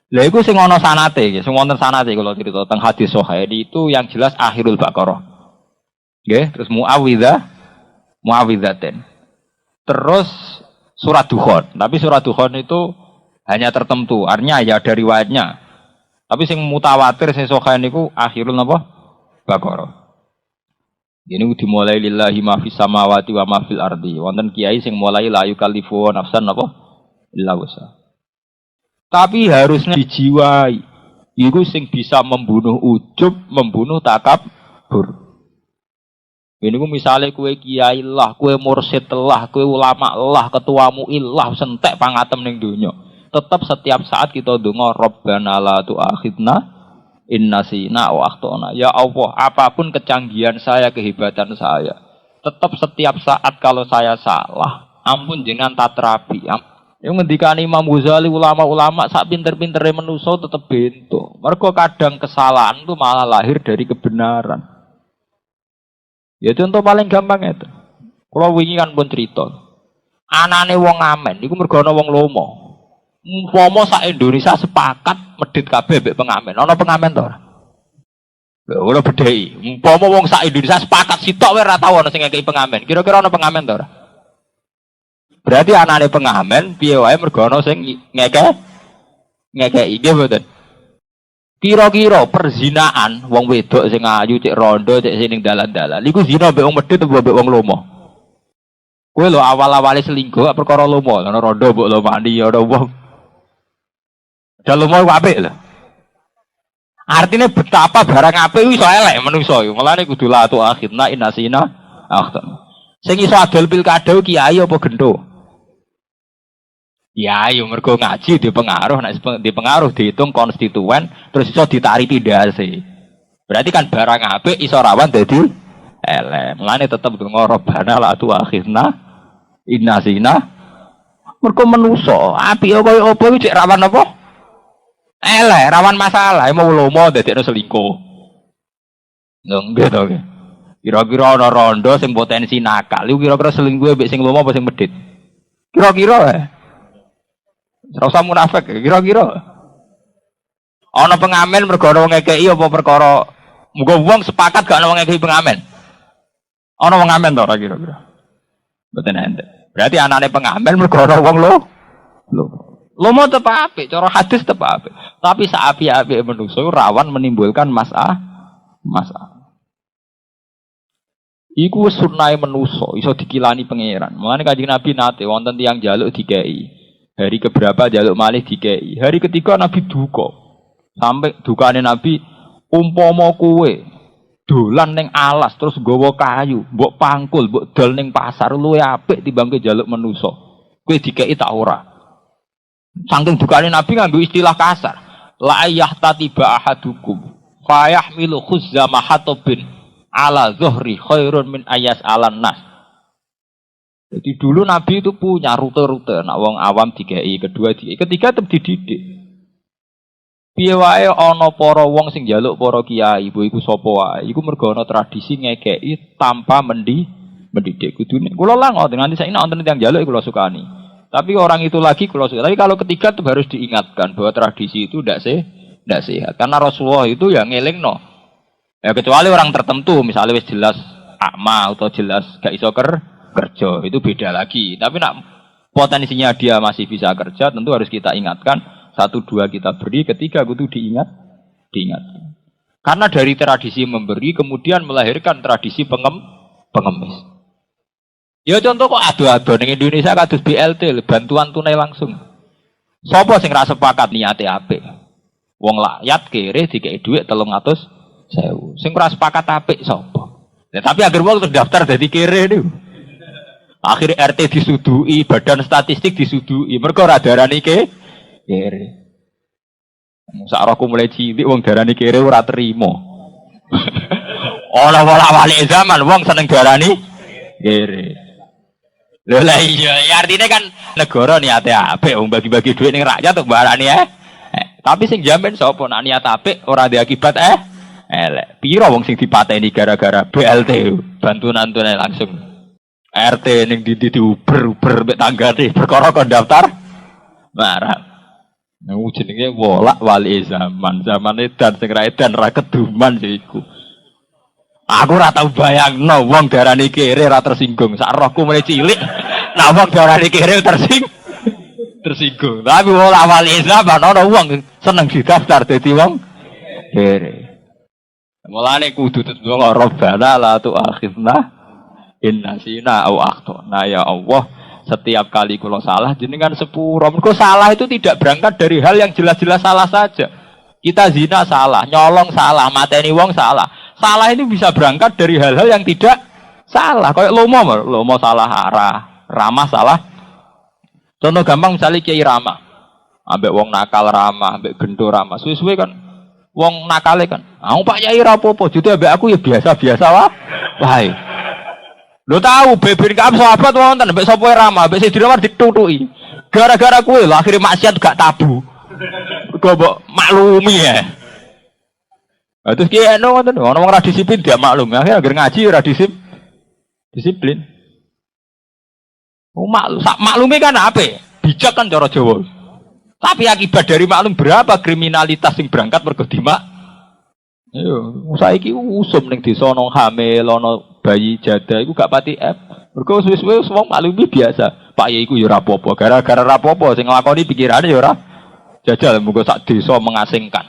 Lha iku sing ana sanate nggih, sing wonten sanate kula crita teng hadis sahih itu yang jelas akhirul Baqarah. Nggih, terus muawidzatin. Terus surat Dukhan. Tapi surat Dukhan itu hanya tertentu, artinya ya ada riwayatnya. Tapi sing mutawatir sing sahih niku akhirul napa? Baqarah. Ini dimulai lillahi ma fis samawati wa ma fil ardi. Wonten kiai sing mulai la yukallifu nafsan napa? Illa wusa. Tapi harusnya dijiwai. Iku sing bisa membunuh ujub, membunuh takabur. Ini ku misalnya kue kiai lah, kue mursyid lah, kue ulama lah, ketuamu ilah, sentek pangatem ning dunya. Tetap setiap saat kita donga Rabbana la tu'akhidna in nasina wa akhtana. Ya Allah, apapun kecanggihan saya, kehebatan saya, tetap setiap saat kalau saya salah, ampun jenengan tatrapi. Yang ngendikane Imam Ghazali ulama-ulama sak pinter-pintere manusa tetep bento. Mergo kadang kesalahan itu malah lahir dari kebenaran. Ya contoh paling gampang itu. Kalau wingi kan pun cerita. Anane wong ngamen iku mergo ana wong lomo. Umpama sak Indonesia sepakat medhit kabeh mbek pengamen. Ana pengamen to ora? Lha ora bedheki. Umpama wong sak Indonesia sepakat sitok wae ora tau ana sing ngekeki pengamen. Kira-kira ana pengamen to ora? Berarti anane pengamen piye wae mergo ana sing ngekeki nggih mboten. Kira-kira perzinaan wong wedok sing ayu cek rondo cek sing ning dalan-dalan iku zina mbek wong medhit apa mbek wong lomo. Kowe lho awal-awale selingkuh perkara lomo, ana rondo mbok lomani ana wong. Dalem wae apik lho. Artinya betapa barang apik iso elek menungso iku. Mulane kudu la tu akhirna inasina akhtam. Sing iso adol pilkada kiai apa gendo? Ya, yo mergo ngaji dipengaruh, nek dipengaruh dihitung konstituen terus iso ditaripi ndase. Berarti kan barang apik iso rawan dadi elek. Mulane tetep donga Rabbana la tu akhirna inasina. Mergo menungso, apik kaya apa iki cek rawan apa? Elek, rawan masalah, mau lomo dadekno selingkuh. Lho nggih to nggih. Kira-kira ana rondo sing potensi nakal, iku kira-kira selingkuh mbek sing lomo apa sing medhit? Kira-kira ora usah munafik, kira-kira. Ana pengamen mergo ana wong ngekeki apa perkara muga wong sepakat gak ana wong ngekeki pengamen. Ana wong ngamen to ora kira-kira? Mboten ente. Berarti anane pengamen mergo ana wong lho. Lomo tetep apik, cara hadis tetep apik. Tapi saapi-apike manusa rawan menimbulkan masalah. Iku sunnahe manusa iso dikilani pangeran. Mulane Kanjeng Nabi nate wonten tiyang njaluk dikei. Hari keberapa jaluk malih dikei. Hari ketiga Nabi duka. Sampai dukane Nabi umpama kowe dolan ning alas terus nggawa kayu, mbok pangkul, mbok dol ning pasar luwih apik timbang jaluk manusa. Kowe dikei tak ora. Saking dukane Nabi nganggo istilah kasar. La yahtatiba ahadukum fa yahmilu khuzzama hatobin ala zuhri khairun min ayas alan nas. Jadi dulu Nabi itu punya rute-rute, nak wong awam dikei, kedua dikei, ketiga tetep dididik. Piye wae ana para wong sing njaluk para kiai, iku sapa wae, iku mergo ana tradisi ngekei tanpa mendidik kudune. Kula lah ngoten nganti saiki nek wonten tiyang njaluk kula sukani. Tapi orang itu lagi kula suka. Tapi kalau ketiga itu harus diingatkan bahwa tradisi itu tidak sehat. Karena Rasulullah itu ya ngelingno. Ya kecuali orang tertentu, misalnya wis jelas akma atau jelas gak iso kerja itu beda lagi. Tapi nak potensinya dia masih bisa kerja, tentu harus kita ingatkan. 1, 2 kita beri, ketiga itu diingat. Karena dari tradisi memberi kemudian melahirkan tradisi pengemis. Ya contoh kok ado-ado ning Indonesia kados BLT, bantuan tunai langsung. Sopo sing ra sepakat niate apik? Wong layat kere dikei dhuwit 300.000. Sing ora sepakat apik sapa? Ya, tapi agar wong terdaftar dadi kere niku. Akhir RT disudui, badan statistik disudui. Mergo ora darani kere. Sak rohku mulai cilik wong darani kere ora trimo. Ora wali zaman wong seneng darani kere. Lho lah iya, ya artinya kan negara niate apik wong bagi-bagi duit ning rakyat untuk barani tapi sing jamin sapa nek niat apik ora ada akibat elek. Piro wong sing dipateni gara-gara BLT bantuan-bantuane langsung. RT ning ndi diuber-uber mek tanggane perkara kon daftar marah. Nang jenenge wolak wali zaman edan sing ra edan ra keduman iku. Aku ora tau bayangno wong darani kere ra tersinggung. Sak rohku mulai cilik nah wong darani kere tersinggung. Tapi wolak wali zaman ana wong seneng didaftar dadi wong kere. Mulane kudu tetep Rabbana la tu'akhidna in nasina au akhtana ya Allah. Setiap kali kula salah jenengan sepuro. Mergo salah itu tidak berangkat dari hal yang jelas-jelas salah saja. Kita zina salah, nyolong salah, mateni wong salah. Salah ini bisa berangkat dari hal-hal yang tidak salah. Kayak lomo salah arah, ramah salah. Contoh gampang misalnya Kiai Ramah. Ambek wong nakal ramah, ambek gendo ramah. Suwe-suwe kan wong nakale kan. Aku Pak Kiai ra apa-apa, jute ambek aku ya biasa-biasa wae. Lo tahu beber kamu sahabat wonten mbek sapa ramah, mbek sing diramah ditutuki. Gara-gara kowe lho akhire maksiat gak tabu. Kok mbok maklumi ya. Terus ki eno ngoten, ono wong ra disiplin dia maklum. Akhire anggere ngaji ora disiplin. Oh maklumi kan ape? Bijak kan cara Jawa. Tapi akibat dari maklum berapa kriminalitas yang berangkat mergo dimak. Yo, saiki usum ning desa ana hamil ana bayi jada iku gak pati mergo suwe-suwe wong maklumi biasa. Pak Yai iku ya ora apa-apa, gara-gara ora apa-apa sing nglakoni pikirane ya ora jajal muga sak desa mengasingkan.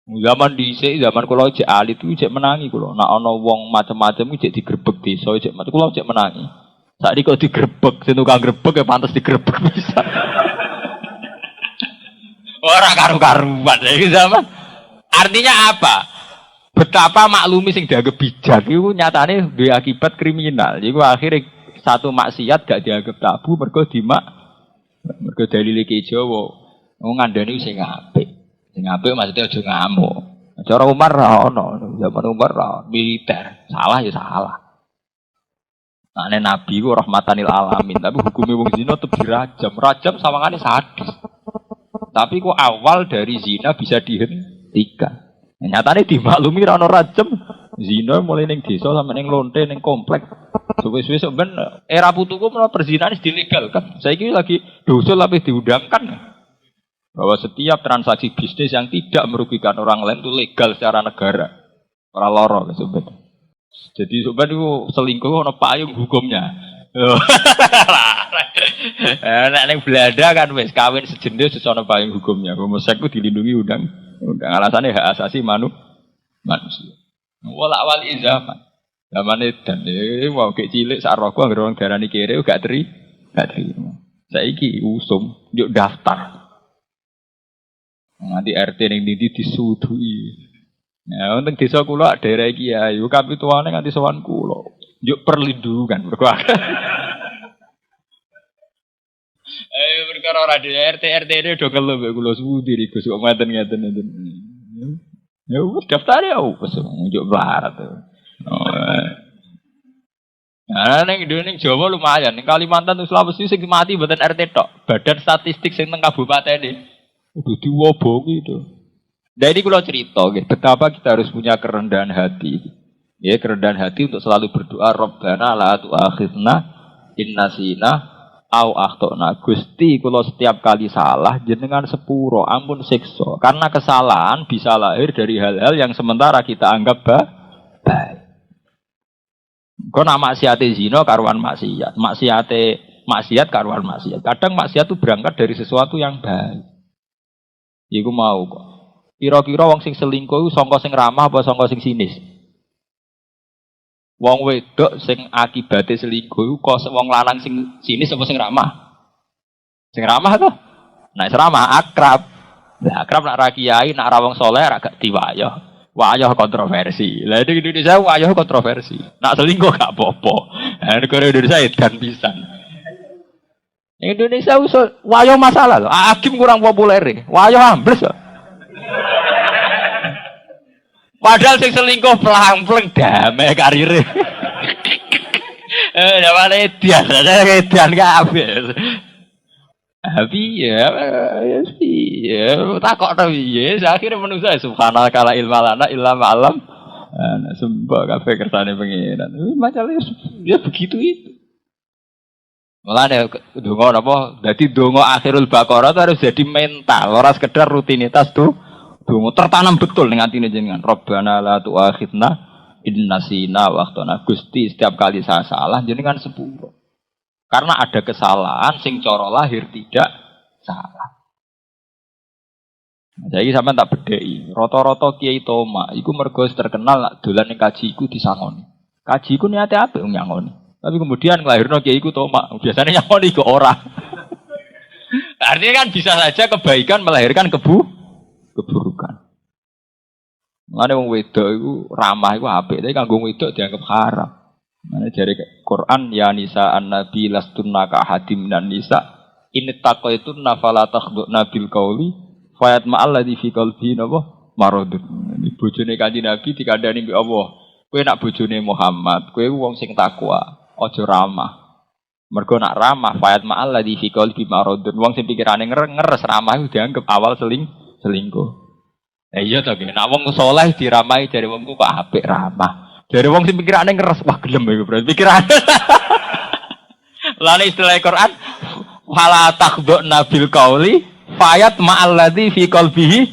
Zaman dhisik zaman kula jek alit iku jek menangi kula. Nek ana wong macam-macam iku jek digrebeg desa jek kula jek menangi. Saiki kok digrebeg, sing tukang grebeg ya pantes digrebeg bisa. Ora karu-karuan iki zaman. Artinya apa? Betapa maklumi sing dianggap bijak itu nyatane duwe akibat kriminal. Iku akhirnya satu maksiat gak dianggap tabu mergo dalile ki Jawa. Wong ngandani sing apik. Sing apik maksudnya aja ngamuk. Cara Umar ra ono, zaman Umar ra militer. Salah ya salah. Nek Nabi ku rahmatanil alamin, tapi hukumnya wong zina tetep dirajam. Rajam sawangane sadis. Tapi kok awal dari zina bisa dihentikan. Nyatane dimaklumi ra ono rajam. Zina mulai ning desa sampe ning lonte ning komplek. Suwe-suwe sok ben era putuku menawa perzinahan dilegalkan. Saiki lagi dosa tapi diundangkan. Bahwa setiap transaksi bisnis yang tidak merugikan orang lain itu legal secara negara. Ora lara sobat. Jadi sobat itu selingkuh ono payung hukumnya. Nek ning Belanda kan wis kawin sejenis wis ono payung hukumnya. Homoseks ku dilindungi undang alasannya hak asasi manusia. Walak wali zaman. Zaman edan mau kek cilik sak rohku anggere wong darani kere gak terima. Saiki usum yuk daftar. Nanti RT ning ndi disudui. Ya wonten desa kula daerah iki ayo kapituane nganti sowan kula. Yuk perlindungan mergo. Perkara ora RT ini do kelo mbek kula suwudi Gus kok ngaten-ngaten. Ya wis daftar ya wis njuk barat. Nah ning Jawa lumayan, ning Kalimantan Sulawesi sing mati mboten RT tok. Badan statistik sing teng kabupaten iki udah diwoboki itu. Nah ini kalau cerita, betapa kita harus punya kerendahan hati. Ya kerendahan hati untuk selalu berdoa Rabbana la tu'akhidna in nasina au akhtana. Gusti kalau setiap kali salah jenengan sepuro ampun siksa. Karena kesalahan bisa lahir dari hal-hal yang sementara kita anggap baik. Kau nak maksiate zina karuan maksiat, maksiat karuan maksiat. Kadang maksiat itu berangkat dari sesuatu yang baik. Iku mau kok. Kira-kira wong sing selingkuh sangka sing ramah apa sangka sing sinis? Wong wedok sing akibate selingkuh kok wong lanang sing sinis apa sing ramah? Sing ramah to? Nek ramah akrab. Lah akrab nak ra kiai, nak ra wong saleh ra gak diwayah. Wayah kontroversi. Lah di Indonesia wayah kontroversi. Nak selingkuh gak apa-apa. Nah, negara Indonesia edan pisan. Indonesia usul wayah masalah loh. Hakim kurang populer. Wayah ambles loh. Padahal sing selingkuh pelang-pelang damai karirnya. Namanya edan kabeh. Tapi ya takok tapi ya akhirnya manusia subhanallah kala ilmalana illa ma'alam sembah kabeh kersane pengiran masalahnya ya begitu itu malah donga napa dadi donga akhirul baqarah itu harus jadi mental ora sekedar rutinitas tuh donga tertanam betul ning atine jenengan Rabbana la tu'akhidna in nasina wa akhtana Gusti setiap kali saya salah jenengan sepuro. Karena ada kesalahan sing cara lahir tidak salah. Jadi sampean tak bedheki, rata-rata kiai toma iku mergo terkenal dolan ning kaji iku disangoni. Kaji iku niate apik nyangoni. Tapi kemudian nglahirno kiai iku toma, biasanya nyangoni iku ora. Artinya kan bisa saja kebaikan melahirkan keburukan. Mulane wong wedok iku ramah iku apik, tapi kanggo wedok dianggap haram. Mana dari Quran ya nisa an nabi lastunna ka hadim dan nisa ini taqaitu nafala takhduna bil qauli fayat ma'al ladzi fi qalbi napa maradun. Ini bojone Kanjeng Nabi dikandani mbek Allah. Kowe nak bojone Muhammad, kowe wong sing takwa, aja ramah. Mergo nak ramah fayat ma'al ladzi fi qalbi maradun. Wong sing pikirane ngeres ramah iku dianggap awal selingkuh. Iya to, nek wong saleh diramahi jare wong ku kok apik ramah. Dari wong sing pikirane ngeres wah gelem iku berarti pikirane. Lan istilah Quran wala takhduna bil qauli fayat ma'al ladzi fi qalbihi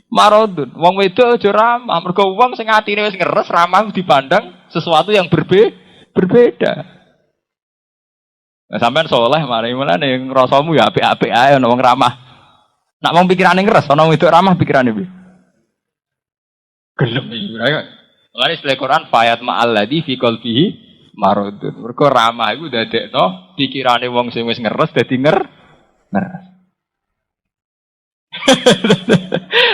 maradun. Wong wedok aja ramah mergo wong sing atine wis ngeres ramah dipandang sesuatu yang berbeda. Nah, sampean saleh mari mulane ngrasamu ya apik-apik ae ana wong ramah. Nak wong pikirane ngeres ana wong wedok ramah pikirane piye? Gelem iki berarti. Lalu istilah Quran fayat ma'al ladzi fi qalbihi maradun. Mergo ramah iku dadekno pikirane wong sing wis ngeres dadi ngeres.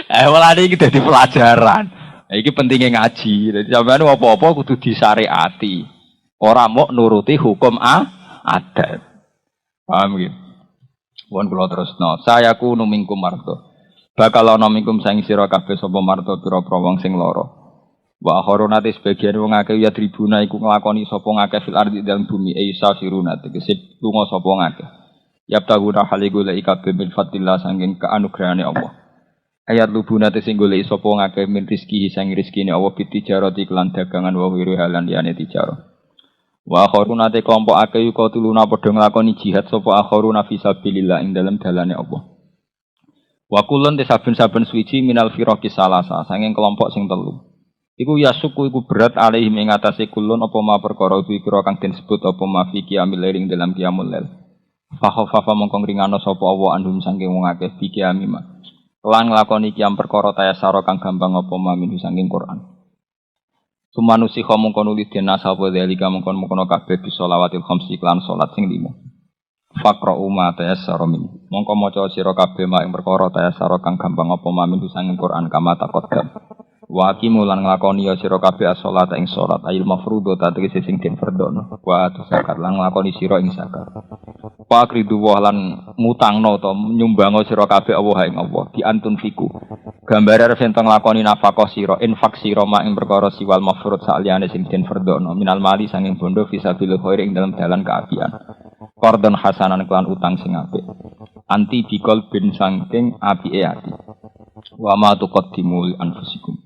Walane iki dadi pelajaran. Iki pentingnya ngaji. Dadi sampeyan apa-apa kudu disyariati. Ora mok nuruti hukum adat. Paham iki? Pun kula terusno. Saya ku numingkum marto. Bakal ana mingkum saing sira kabeh sapa marto pira-pira wong sing lara. Wa akharunate sebagian wong akeh ya tribuna iku nglakoni sapa ngakeh fil ardi dalam bumi isa firuna tegese lunga sapa ngakeh yaptaguna haligula ikabe min fatillah sanging kaanugrahane Allah ayat lubuna te sing golek sapa ngakeh min rezeki sang rezekine Allah bitijarati kelan dagangan wa wiru halan liyane tijarah wa akharunate kelompok akeh yuka tuluna padha nglakoni jihad sapa akharuna fi sabilillah ing dalem dalane Allah wa kulun te saben-saben suci minal firaqi salasa sanging kelompok sing telu. Iku ya suku iku berat alaihim ing atase kulun apa ma perkara iki kira kang den sebut apa ma fi qiyamil lail dalam qiyamul lail. Fa khafafa mongko ngringano sapa Allah andum saking wong akeh fi qiyamima. Lan nglakoni qiyam perkara tayasara kang gampang apa ma min saking Quran. Sumanusi mongko nuli den sapa dalika mongko kabeh bi sholawatil khamsi lan salat sing lima. Faqra'u ma tayassara min. Mongko maca sira kabeh mak ing perkara tayasara kang gampang apa ma min saking Quran kama taqaddam. Wa aqimu lan nglakoni ya sira kabeh as-shalat ing salat ayil mafruḍo ta tegese sing den fardhono wa zakat lan nglakoni sira ing zakat wa akridu wa lan mutangno ta nyumbango sira kabeh Allah ing Allah di antun fiku gambare arep enten nglakoni nafaqah sira infak sira mak ing perkara siwal mafruḍ saliyane sing den fardhono minal mali sanging bondo fisabilillah khair ing dalam dalan kaapian qardon hasanan kelan utang sing apik anti bikol bin sangking apike ati wa ma tuqaddimu anfusikum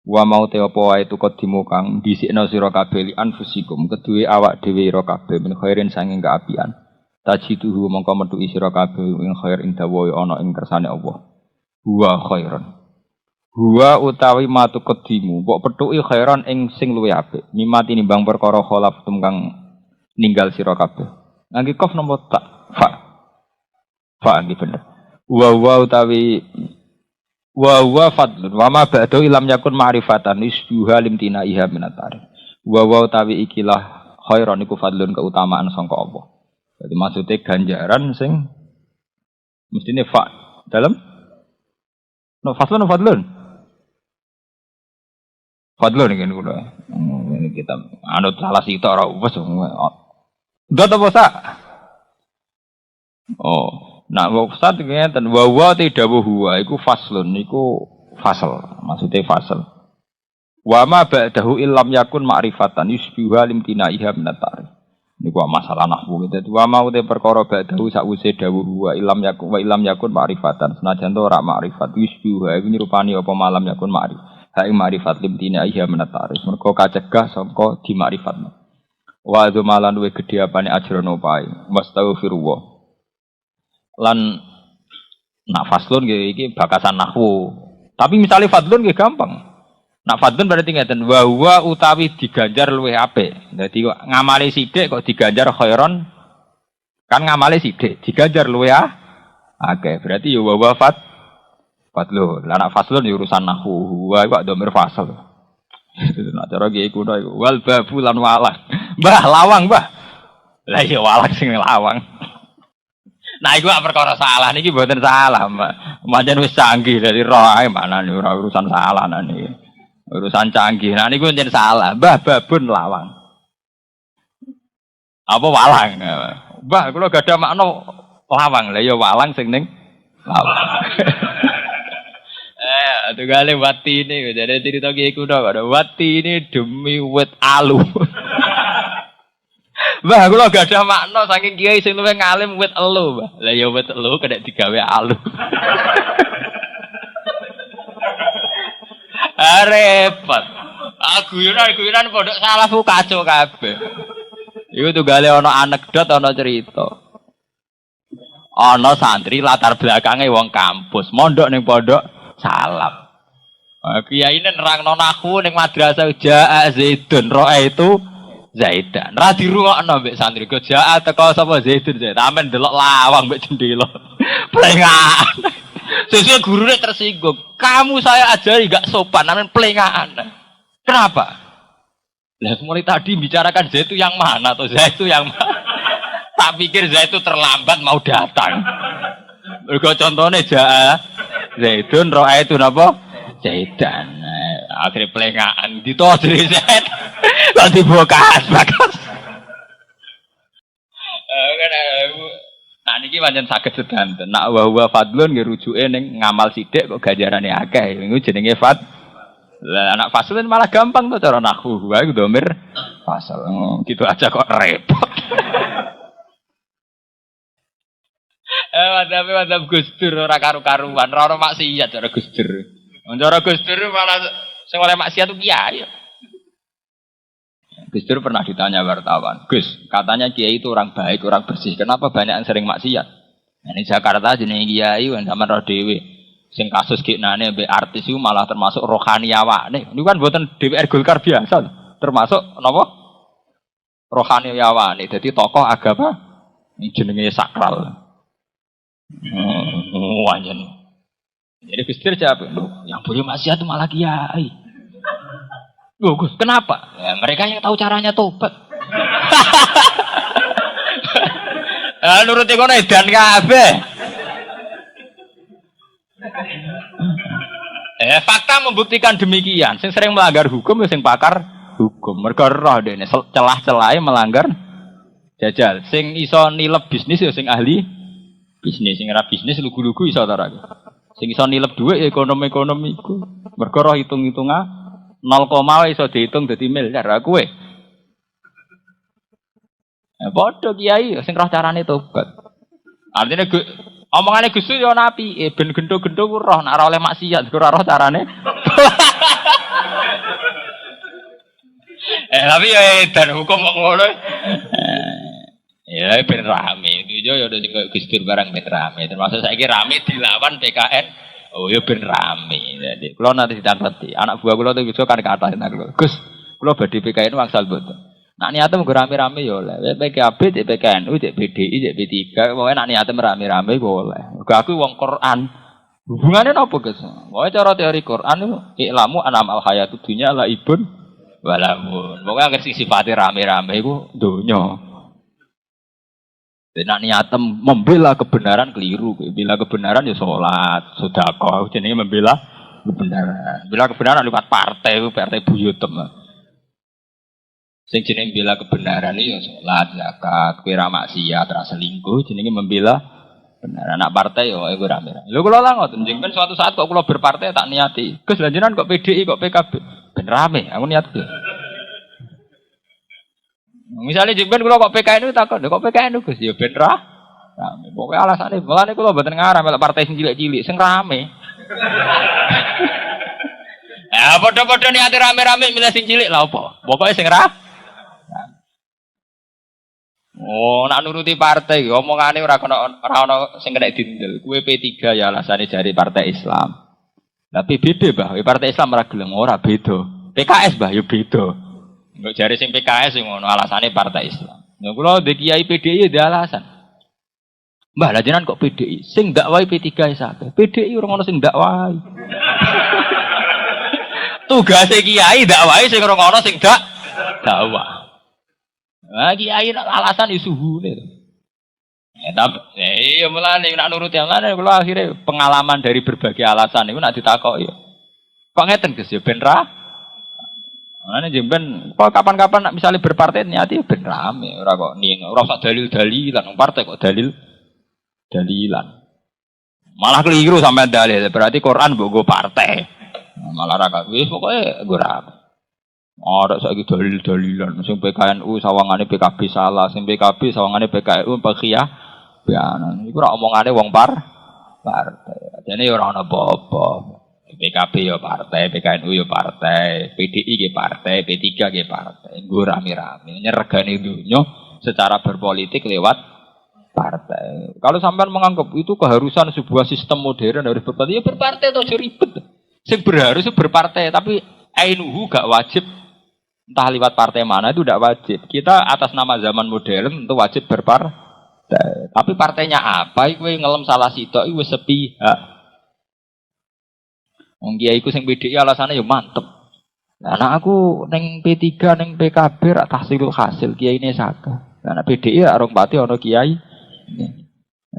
wa mau te apa wae tukadimu kang dhisikna sira kabeh li anfusikum keduwe awak dhewe ira kabeh min khairin sanging kaapian tajiduhu mongko metuki sira kabeh ing khair ing dawa ana ing kersane Allah huwa khairan huwa utawi matu kedimu mbok petuki khairan ing sing luwih apik mimati nimbang perkara khalaf kang ninggal sira kabeh ngangge kof nomor tak fa nggih bener wa utawi wa fadlun wa ma ba'du ilam yakun ma'rifatan isbuha limtina iha minatari wa utawi ikilah khairan iku fadlun keutamaan sangka Allah. Jadi maksudnya ganjaran sing mestine fa dalam no fadlun Fadlun kan kula. Ini kita anut salah sitok ora wis. Ndot apa sak? Oh, nak wafat ngeten wa tidak huwa iku faslun iku fasal. Maksudnya fasal. Wa ma ba'dahu illam yakun ma'rifatan yusbiha limtinaiha min at-ta'rif. Niku masalah nahwu gitu. Wa ma uti perkara ba'dahu sakwise dawuh wa illam yakun ma'rifatan. Senajan to ora ma'rifat yusbiha iku nyerupani apa malam yakun ma'rif. Ha'i ma'rifat limtinaiha min at-ta'rif. Mergo kacegah sangka di ma'rifatna. Wa dzumalan we gedhe apane ajrono pae. Wastaghfirullah. Lan nak faslun iki bakasan nahwu. Tapi misalnya fadlun nggih gampang. Nak fadlun berarti ngeten wa huwa utawi diganjar luwih apik. Dadi kok ngamali sithik kok diganjar khairon. Kan ngamali sithik diganjar luwih akeh. Berarti ya wa huwa fadlun. Lah nak faslun ya urusan nahwu. Wa kok dhamir fasal. Nak cara iki kuno iku wal babu lan walang. Mbah lawang, Mbah. Lah iya walang sing lawang. Nah, iku perkara salah niki mboten salah, Mbak. Pancen wis canggih dari roh ae mana nih ora urusan salah niki. Urusan canggih. Nah niku pancen salah. Mbah babun lawang. Apa walang? Mbah kula gadah makna lawang. Lah ya walang sing ning lawang. Tunggale wati ini jadi cerita kiai kuda kok wati ini demi wit alu. Mbah kula gadah makna saking kiai sing luwih ngalim wit elu, Mbah. Lah ya wit elu kena digawe alu. Repot. Guyon-guyonan pondok salah ku kacau kabeh. Iku tunggale ana anekdot ana cerita. Ana santri latar belakange wong kampus, mondok ning pondok salam. Kiai ini nerangno nahwu ning madrasah Ja'a Zaidun roa itu Zaidan. Ra dirungokno mbek santri go Ja'a teko sapa Zaidun Zaid. Amen delok lawang mbek jendela. Plengaan. Sesuk gurune tersinggung. Kamu saya ajari enggak sopan, amen plengaan. Kenapa? Lah mulai tadi bicarakan Zaid itu yang mana atau Zaid itu yang mana? Tak pikir Zaid itu terlambat mau datang. Mergo contone Ja'a Zaidun roa itu napa? Zaidan. Akhirnya pelengaan ditodri Zaid. Kok dibukas bakas. Nah niki pancen saged sedanten. Nak wa fadlun nggih rujuke ning ngamal sithik kok ganjarane akeh. Iku jenenge fad. Lah anak faslun malah gampang to cara nahwu. Wae dhamir fasal. Gitu aja kok repot. Mantap Gus Dur ora karu-karuan, ora maksiat cara Gus Dur. Cara Gus Dur malah sing oleh maksiat itu kiai. Gus Dur pernah ditanya wartawan, Gus, katanya kiai itu orang baik, orang bersih. Kenapa banyak yang sering maksiat? Nah, ini Jakarta jenenge kiai kan sampean ro dhewe. Sing kasus kiknane mbek artis itu malah termasuk rohaniawane. Niku kan mboten DPR Golkar biasa, termasuk napa? Rohaniawane. Dadi tokoh agama jenenge sakral. Wanjen. Jadi Gus Dur jawab, yang boleh maksiat itu malah kiai. Loh Gus, kenapa? Ya, mereka yang tahu caranya tobat. Nuruti kono edan kabeh. Fakta membuktikan demikian. Sing sering melanggar hukum, sing pakar hukum. Mergo roh dene celah-celahe melanggar jajal. Sing iso nilep bisnis ya sing ahli bisnis. Sing ora bisnis lugu-lugu iso ta ora. Sing iso nilep dhuwit ekonomi iku. Mergo roh hitung-hitungan 0, iso dihitung dadi miliar ra kowe. Padha kiai sing roh carane tobat. Artine omongane Gus yo napi, ben gendho-gendho ku roh nek ora oleh maksiat, ora roh carane. Tapi ya dan hukum kok ngono. Ya ben rame. Itu yo udah Gus Dur barang ben rame. Termasuk saiki rame dilawan PKN. Oh ya ben rame. Jadi kula nanti ditanpeti. Anak buah kula itu kan kata aku. Gus, kula badhe PKN wangsal mboten. Nak niate mung rame-rame ya oleh. PKB, PKNU, PDI, P3, pokoke nak niate rame-rame kok oleh. Aku wong Quran. Hubungane napa, Gus? Pokoke cara teori Quran iku ilmu anamal hayatud dunya laibun walamun. Pokoke anggere sing sifate rame-rame iku donya. Nak niatem membela kebenaran keliru, membela kebenaran ya sholat, sedekah, jenenge membela kebenaran. Bela kebenaran lewat partai, partai buyutem. Sing jenenge bela kebenaran iki ya salat, zakat, kira maksiat, ra selingkuh, jenenge membela benar. Anak partai yo iku rame. Lho kula lah ngoten, jenengan suatu saat kok kula berpartai tak niati. Gus lanjutan kok PDI kok PKB. Ben rame, aku niat ge. Misalnya jenengan kula kok PKN takon, kok PKN Gus ya ben rame. Pokoke alasane mulane kula mboten ngarep melok partai sing cilik-cilik, sing rame. Ya padha-padha niate rame-rame milih sing cilik lha apa? Pokoke sing Oh, nak nuruti partai, omongane ora ono sing kena dindel. Kuwe P3 ya alasane jari partai Islam. Tapi beda, Mbah. Partai Islam ora gelem ora beda. PKS, Mbah, ya beda. Engko jari sing PKS sing ngono alasane partai Islam. Ya kula ndek kiai PDI ya alasan. Mbah, lha jenengan kok PDI? Sing dakwahi P3 sakit. PDI ora ono sing dakwahi. Tugase kiai dakwahi sing ora ono sing dakwah. Nah, kiai alasan isuhune. Tapi iya mulane nak nuruti mulane kula akhire pengalaman dari berbagai alasan iku nak ditakoki. Kok ngeten Gus ya ben ra? Mulane jemben kapan-kapan nak misalnya berpartai niati ben rame ora kok ning ora usah dalil-dalilan partai kok dalilan. Malah keliru sampean dalil berarti Quran mbok go partai. Malah ra wis pokoke nggo rame. Ora saiki dalil-dalilan sing PKNU sawangane PKB salah, sing PKB sawangane PKNU Pakiyah. Bianan iku ora omongane wong partai. Dene ya ora ana apa-apa. PKB ya partai, PKNU ya partai, PDI ya partai, P3 ya partai. Nggo rame-rame nyergane dunya secara berpolitik lewat partai. Kalau sampean menganggap itu keharusan sebuah sistem modern harus berpartai, ya berpartai atau ribet. Sing berharus berpartai, tapi ainuhu gak wajib. Entah lewat partai mana itu tidak wajib. Kita atas nama zaman modern itu wajib berpartai. Tapi partainya apa? Iku ngelem salah sitok iku wis sepihak. Wong kiai iku sing PDI alasane ya mantep. Lah anak aku ning P3 ning PKB ra tahsilul hasil kiyaine saka. Lah anak PDI arung pati ana kiai. Nah,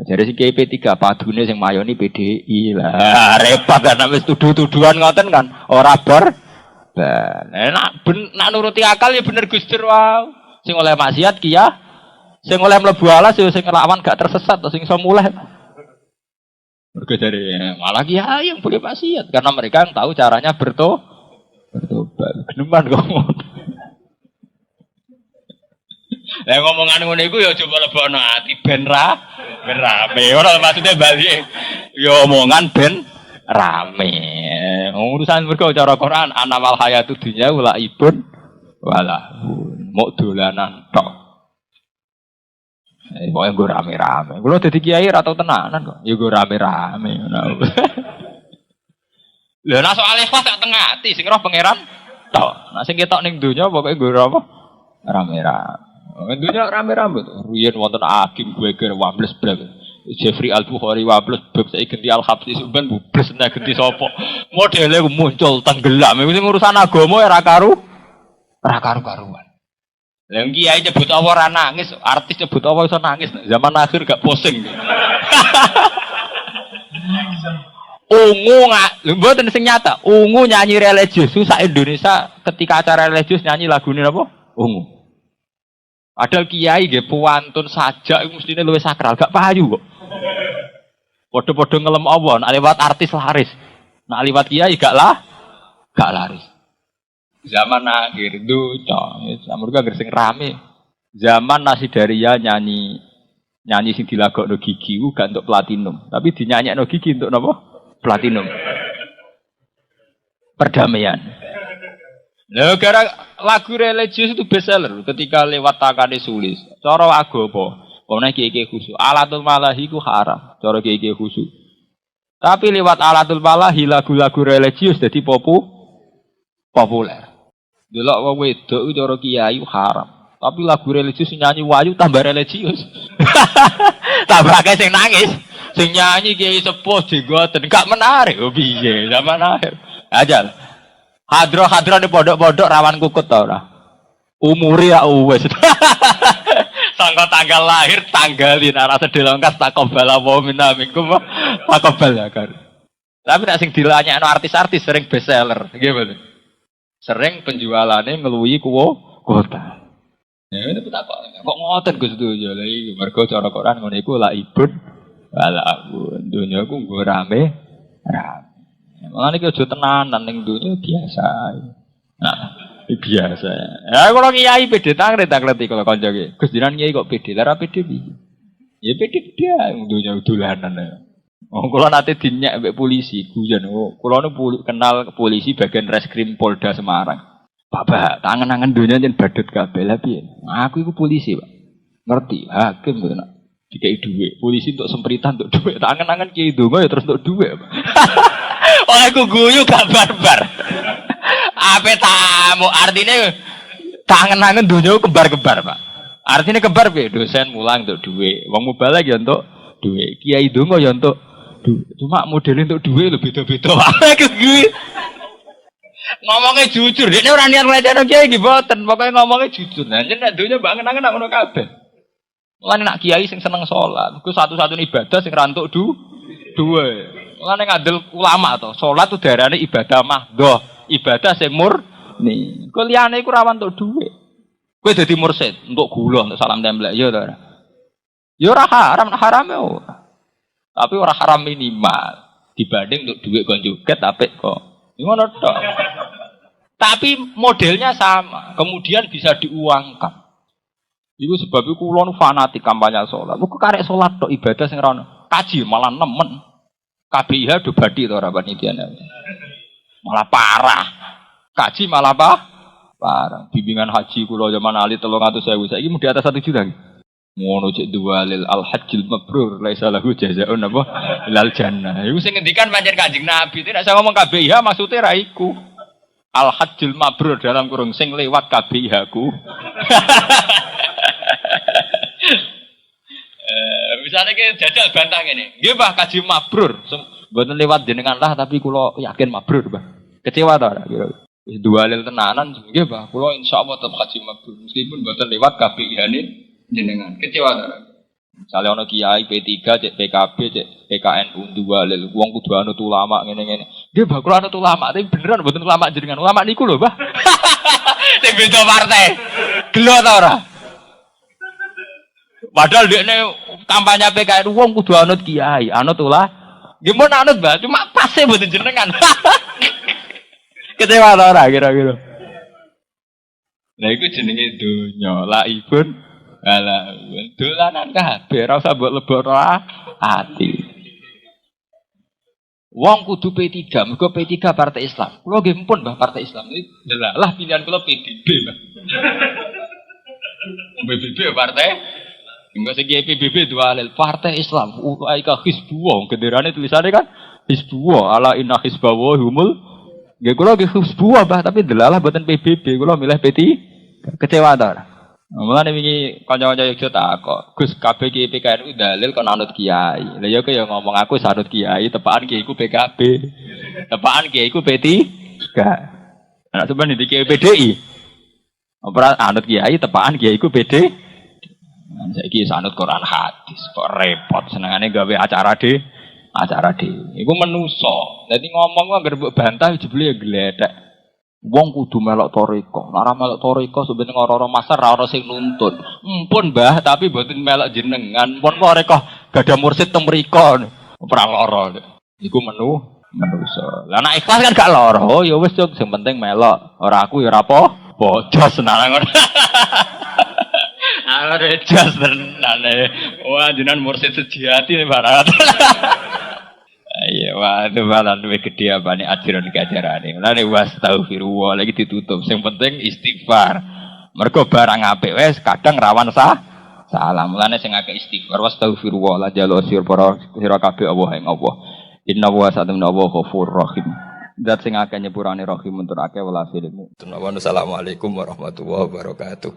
jadi si kiai P3 padune sing mayoni PDI lah. Repot kan wis tuduh-tuduhan ngoten kan ora nak nuruti akal ya bener Gus Dur wae. Sing oleh maksiat ki ya. Sing oleh mlebu alas ya sing lawan gak tersesat sing iso mulih. Mergo dari malah ki ya yang boleh maksiat karena mereka yang tahu caranya bertobat. Geneman kok. Lah ngomongan ngono iku ya coba lebokno ati ben rame. Ora maksudnya bali. Ya omongan ben rame. Urusan mergo cara Quran anamal hayatud dunya wala ibun wala mau dolanan tok. Pokoke nggo rame-rame. Kulo dadi kiai ra tau tenanan kok. Ya nggo rame-rame ngono. Lha nek soal ikhlas gak tengah ati sing roh pangeran tok. Nek sing ketok ning donya pokoke nggo apa? Rame-rame. Donya rame-rame to. Ruyen wonten Hakim Gweger Wables Blek. Jeffrey Al-Bukhari wables bab saiki ganti Al-Habsyi sampean bubles nek ganti sapa. Modele muncul tenggelam. Iki urusan agama ora karu-karuan. Lah kiai nyebut apa ora nangis, artis nyebut apa iso nangis. Zaman akhir gak pusing. Ungu lho mboten sing nyata. Ungu nyanyi religius sak Indonesia ketika acara religius nyanyi lagune apa? Ungu. Padahal kiai nggih puantun sajak iku mestine luwih sakral, gak payu kok. Padha-padha ngelem apa, nek lewat artis laris. Nek lewat kiai gak laris. Zaman akhir dunya, samurga sing rame. Zaman Nasidaria nyanyi sing dilagokno Gigi ku gak untuk platinum, tapi dinyanyekno Gigi untuk napa? Platinum. Perdamaian. Lha gara lagu religius itu bestseller ketika lewat takane sulis. Cara agama, ana kiye-kiye khusyuk. Alatul malahi ku haram, cara kiye-kiye khusyuk. Tapi lewat alatul malahi lagu-lagu religius dadi populer. Delok wong wedok ku cara kiai haram. Tapi lagu religius nyanyi wayu tambah religius. Tambah akeh sing nangis. Sing nyanyi kiai sepuh jenggoten gak menarik. Oh piye zaman akhir. Ajal. Hadro di pondok-pondok rawan kukut ta ora? Umure ya wis. Sangka tanggal lahir tanggalin arah sedelongkas takobal apa minamikum takobal ya kan. Tapi nek sing dilanyakno artis-artis sering bestseller, nggih. Sering penjualannya ngeluwi kuota. Ya itu tak kok ngoten Gus Dunya lha iki mergo cara Quran ngono iku la ibun wala abun. Dunya ku nggo rame. Mulane iki aja tenanan ning dunya biasa. Nah, biasa. Ya kalau kiai pede tak ngerti kalau kanca iki. Gus Dinan kiai kok pede, lara pede piye? Ya pede dia dunya dolanan ya. Oh, kula nate dinyak mbek polisi, guyon. Oh, kula nu kenal polisi bagian Reskrim Polda Semarang. Pak, tangan-tangan dunia jen badut kabeh lah piye. Aku iku polisi, Pak. Ngerti, hakim kok nak dikai dhuwit. Polisi untuk sempritan untuk dhuwit. Tangan-tangan kiai donga ya terus untuk dhuwit, Pak. Wah, aku guyu gak barbar. Ape tamu artinya tangan-tangan dunia kembar-kembar, Pak. Artinya kembar piye? Dosen mulang untuk dhuwit. Wong mubalek ya untuk dhuwit. Kiai donga ya untuk dhuwit. Cuma modelnya untuk dhuwit lho beda-beda. Aku guyu. Ngomongnya jujur, dia orang niat ngledekno kiai iki mboten, pokoke ngomongnya jujur. Lah nek dunya bangen-angen nak ngono kabeh. Mulane nak kiai sing seneng salat, iku satu-satunya ibadah sing rantuk duwe. Mulane ngandel ulama to, salat tuh darane ibadah mahdhah, ibadah sing murni. Kok liyane iku rawan entuk duwe. Kowe dadi mursid, entuk gula, entuk salam templek ya to ora. Ya ora haram ya. Tapi ora haram minimal dibanding entuk duwe kon joget apik kok. Ngono tok. Tapi modelnya sama, kemudian bisa diuangkan. Iku sebab iku kula nu fanatik kampanye salat. Kok karek salat tok ibadah sing ora ono. Kaji malah nemen. KBIH do badi to ora panitiane. Malah parah. Kaji malah apa? Parah. Bimbingan haji kula zaman ali 300.000 saiki mung di atas 1 juta. Ngono cek dualil al-hajjil mabrur laisa lahu jazaa'un apa ilal jannah. Iku sing ngendikan pancen Kanjeng Nabi. Nek saya ngomong KBIH maksude ra iku. Al-hajjul mabrur dalam kurung sing lewat KBIH ku. Misalnya ke jajal bantah ngene. Nggih Mbah kaji mabrur. Mboten lewat jenengan lah tapi kula yakin mabrur, Mbah. Kecewa ta ora kira? Wis dualil tenanan nggih Mbah. Kula insyaallah tetep kaji mabrur meskipun mboten lewat KBIH-ne jenengan. Kecewa ta ora? Misalnya ono kiai P3 cek PKB cek PKNU dualil wong kudu anut ulama ngene-ngene. Nggih Mbah kula anut ulama tapi beneran mboten ulama jenengan. Ulama niku lho, Mbah. Sing beda partai. Gelo ta ora? Padahal dekne kampanye PKNU wong kudu anut kiai, anut ulama. Nggih mun anut, Mbah, cuma pase mboten jenengan. Kecewa ta ora kira-kira? Lah iku jenenge donya, laibun ala dolanan kabeh ora usah mbok lebokno ati. Wong kudu P3, mergo P3 partai Islam. Kulo nggih mpun Mbah partai Islam. Iki delalah pilihan kula PBB, Mbah. PBB partai enggak segi PBB dualil partai Islam. Ulaika hizbullah. Genderane tulisannya kan hizbullah ala inna hizballahi humul. Nggih kula nggih hizbullah Mbah tapi delalah mboten PBB. Kula milih P3. Kecewa ta ora? Mulane wingi kanca-kanca Yogyakarta tak kok Gus kabeh ki PKNU dalil kon anut kiai. Lah ya kaya ngomong aku sanut kiai, tepakan kiai ku PKB. Tepakan kiai ku P3. Anak sampean iki kiai PDI. Ora anut kiai, tepakan kiai ku PD. Saiki sanut Quran hadis kok repot senengane gawe acara Iku menuso. Dadi ngomong kok anggere mbok bantah jebule ya gledek. Wong kudu melok toriko. Nek ora melok toriko sebenarnya ora-ora masar ora ono sing nuntut. Mpun Mbah, tapi mboten melok jenengan. Mpun toriko gadah mursid teng mriko. Ora lara. Iku menuso. Lah nek ikhlas kan gak lara. Oh ya wis sing penting melok. Ora aku ya ora apa. Bojos tenan ngono. Are jos tenan. Wah jenengan mursid sejati barat. Iya, waduh malah lebih gede apa nih ajaran keajaran. Mulane wastaghfirullah lagi ditutup. Yang penting istighfar. Mergo barang apik wes kadang rawan salah. Mulane sing akeh istighfar wastaghfirullah la jalur sir para sira kabeh Allah ing Allah. Inna wa sa'amna wa ghafurur rahim. Dat sing akeh nyepurane rahim untuk akeh welas ilmu. Assalamualaikum warahmatullahi wabarakatuh.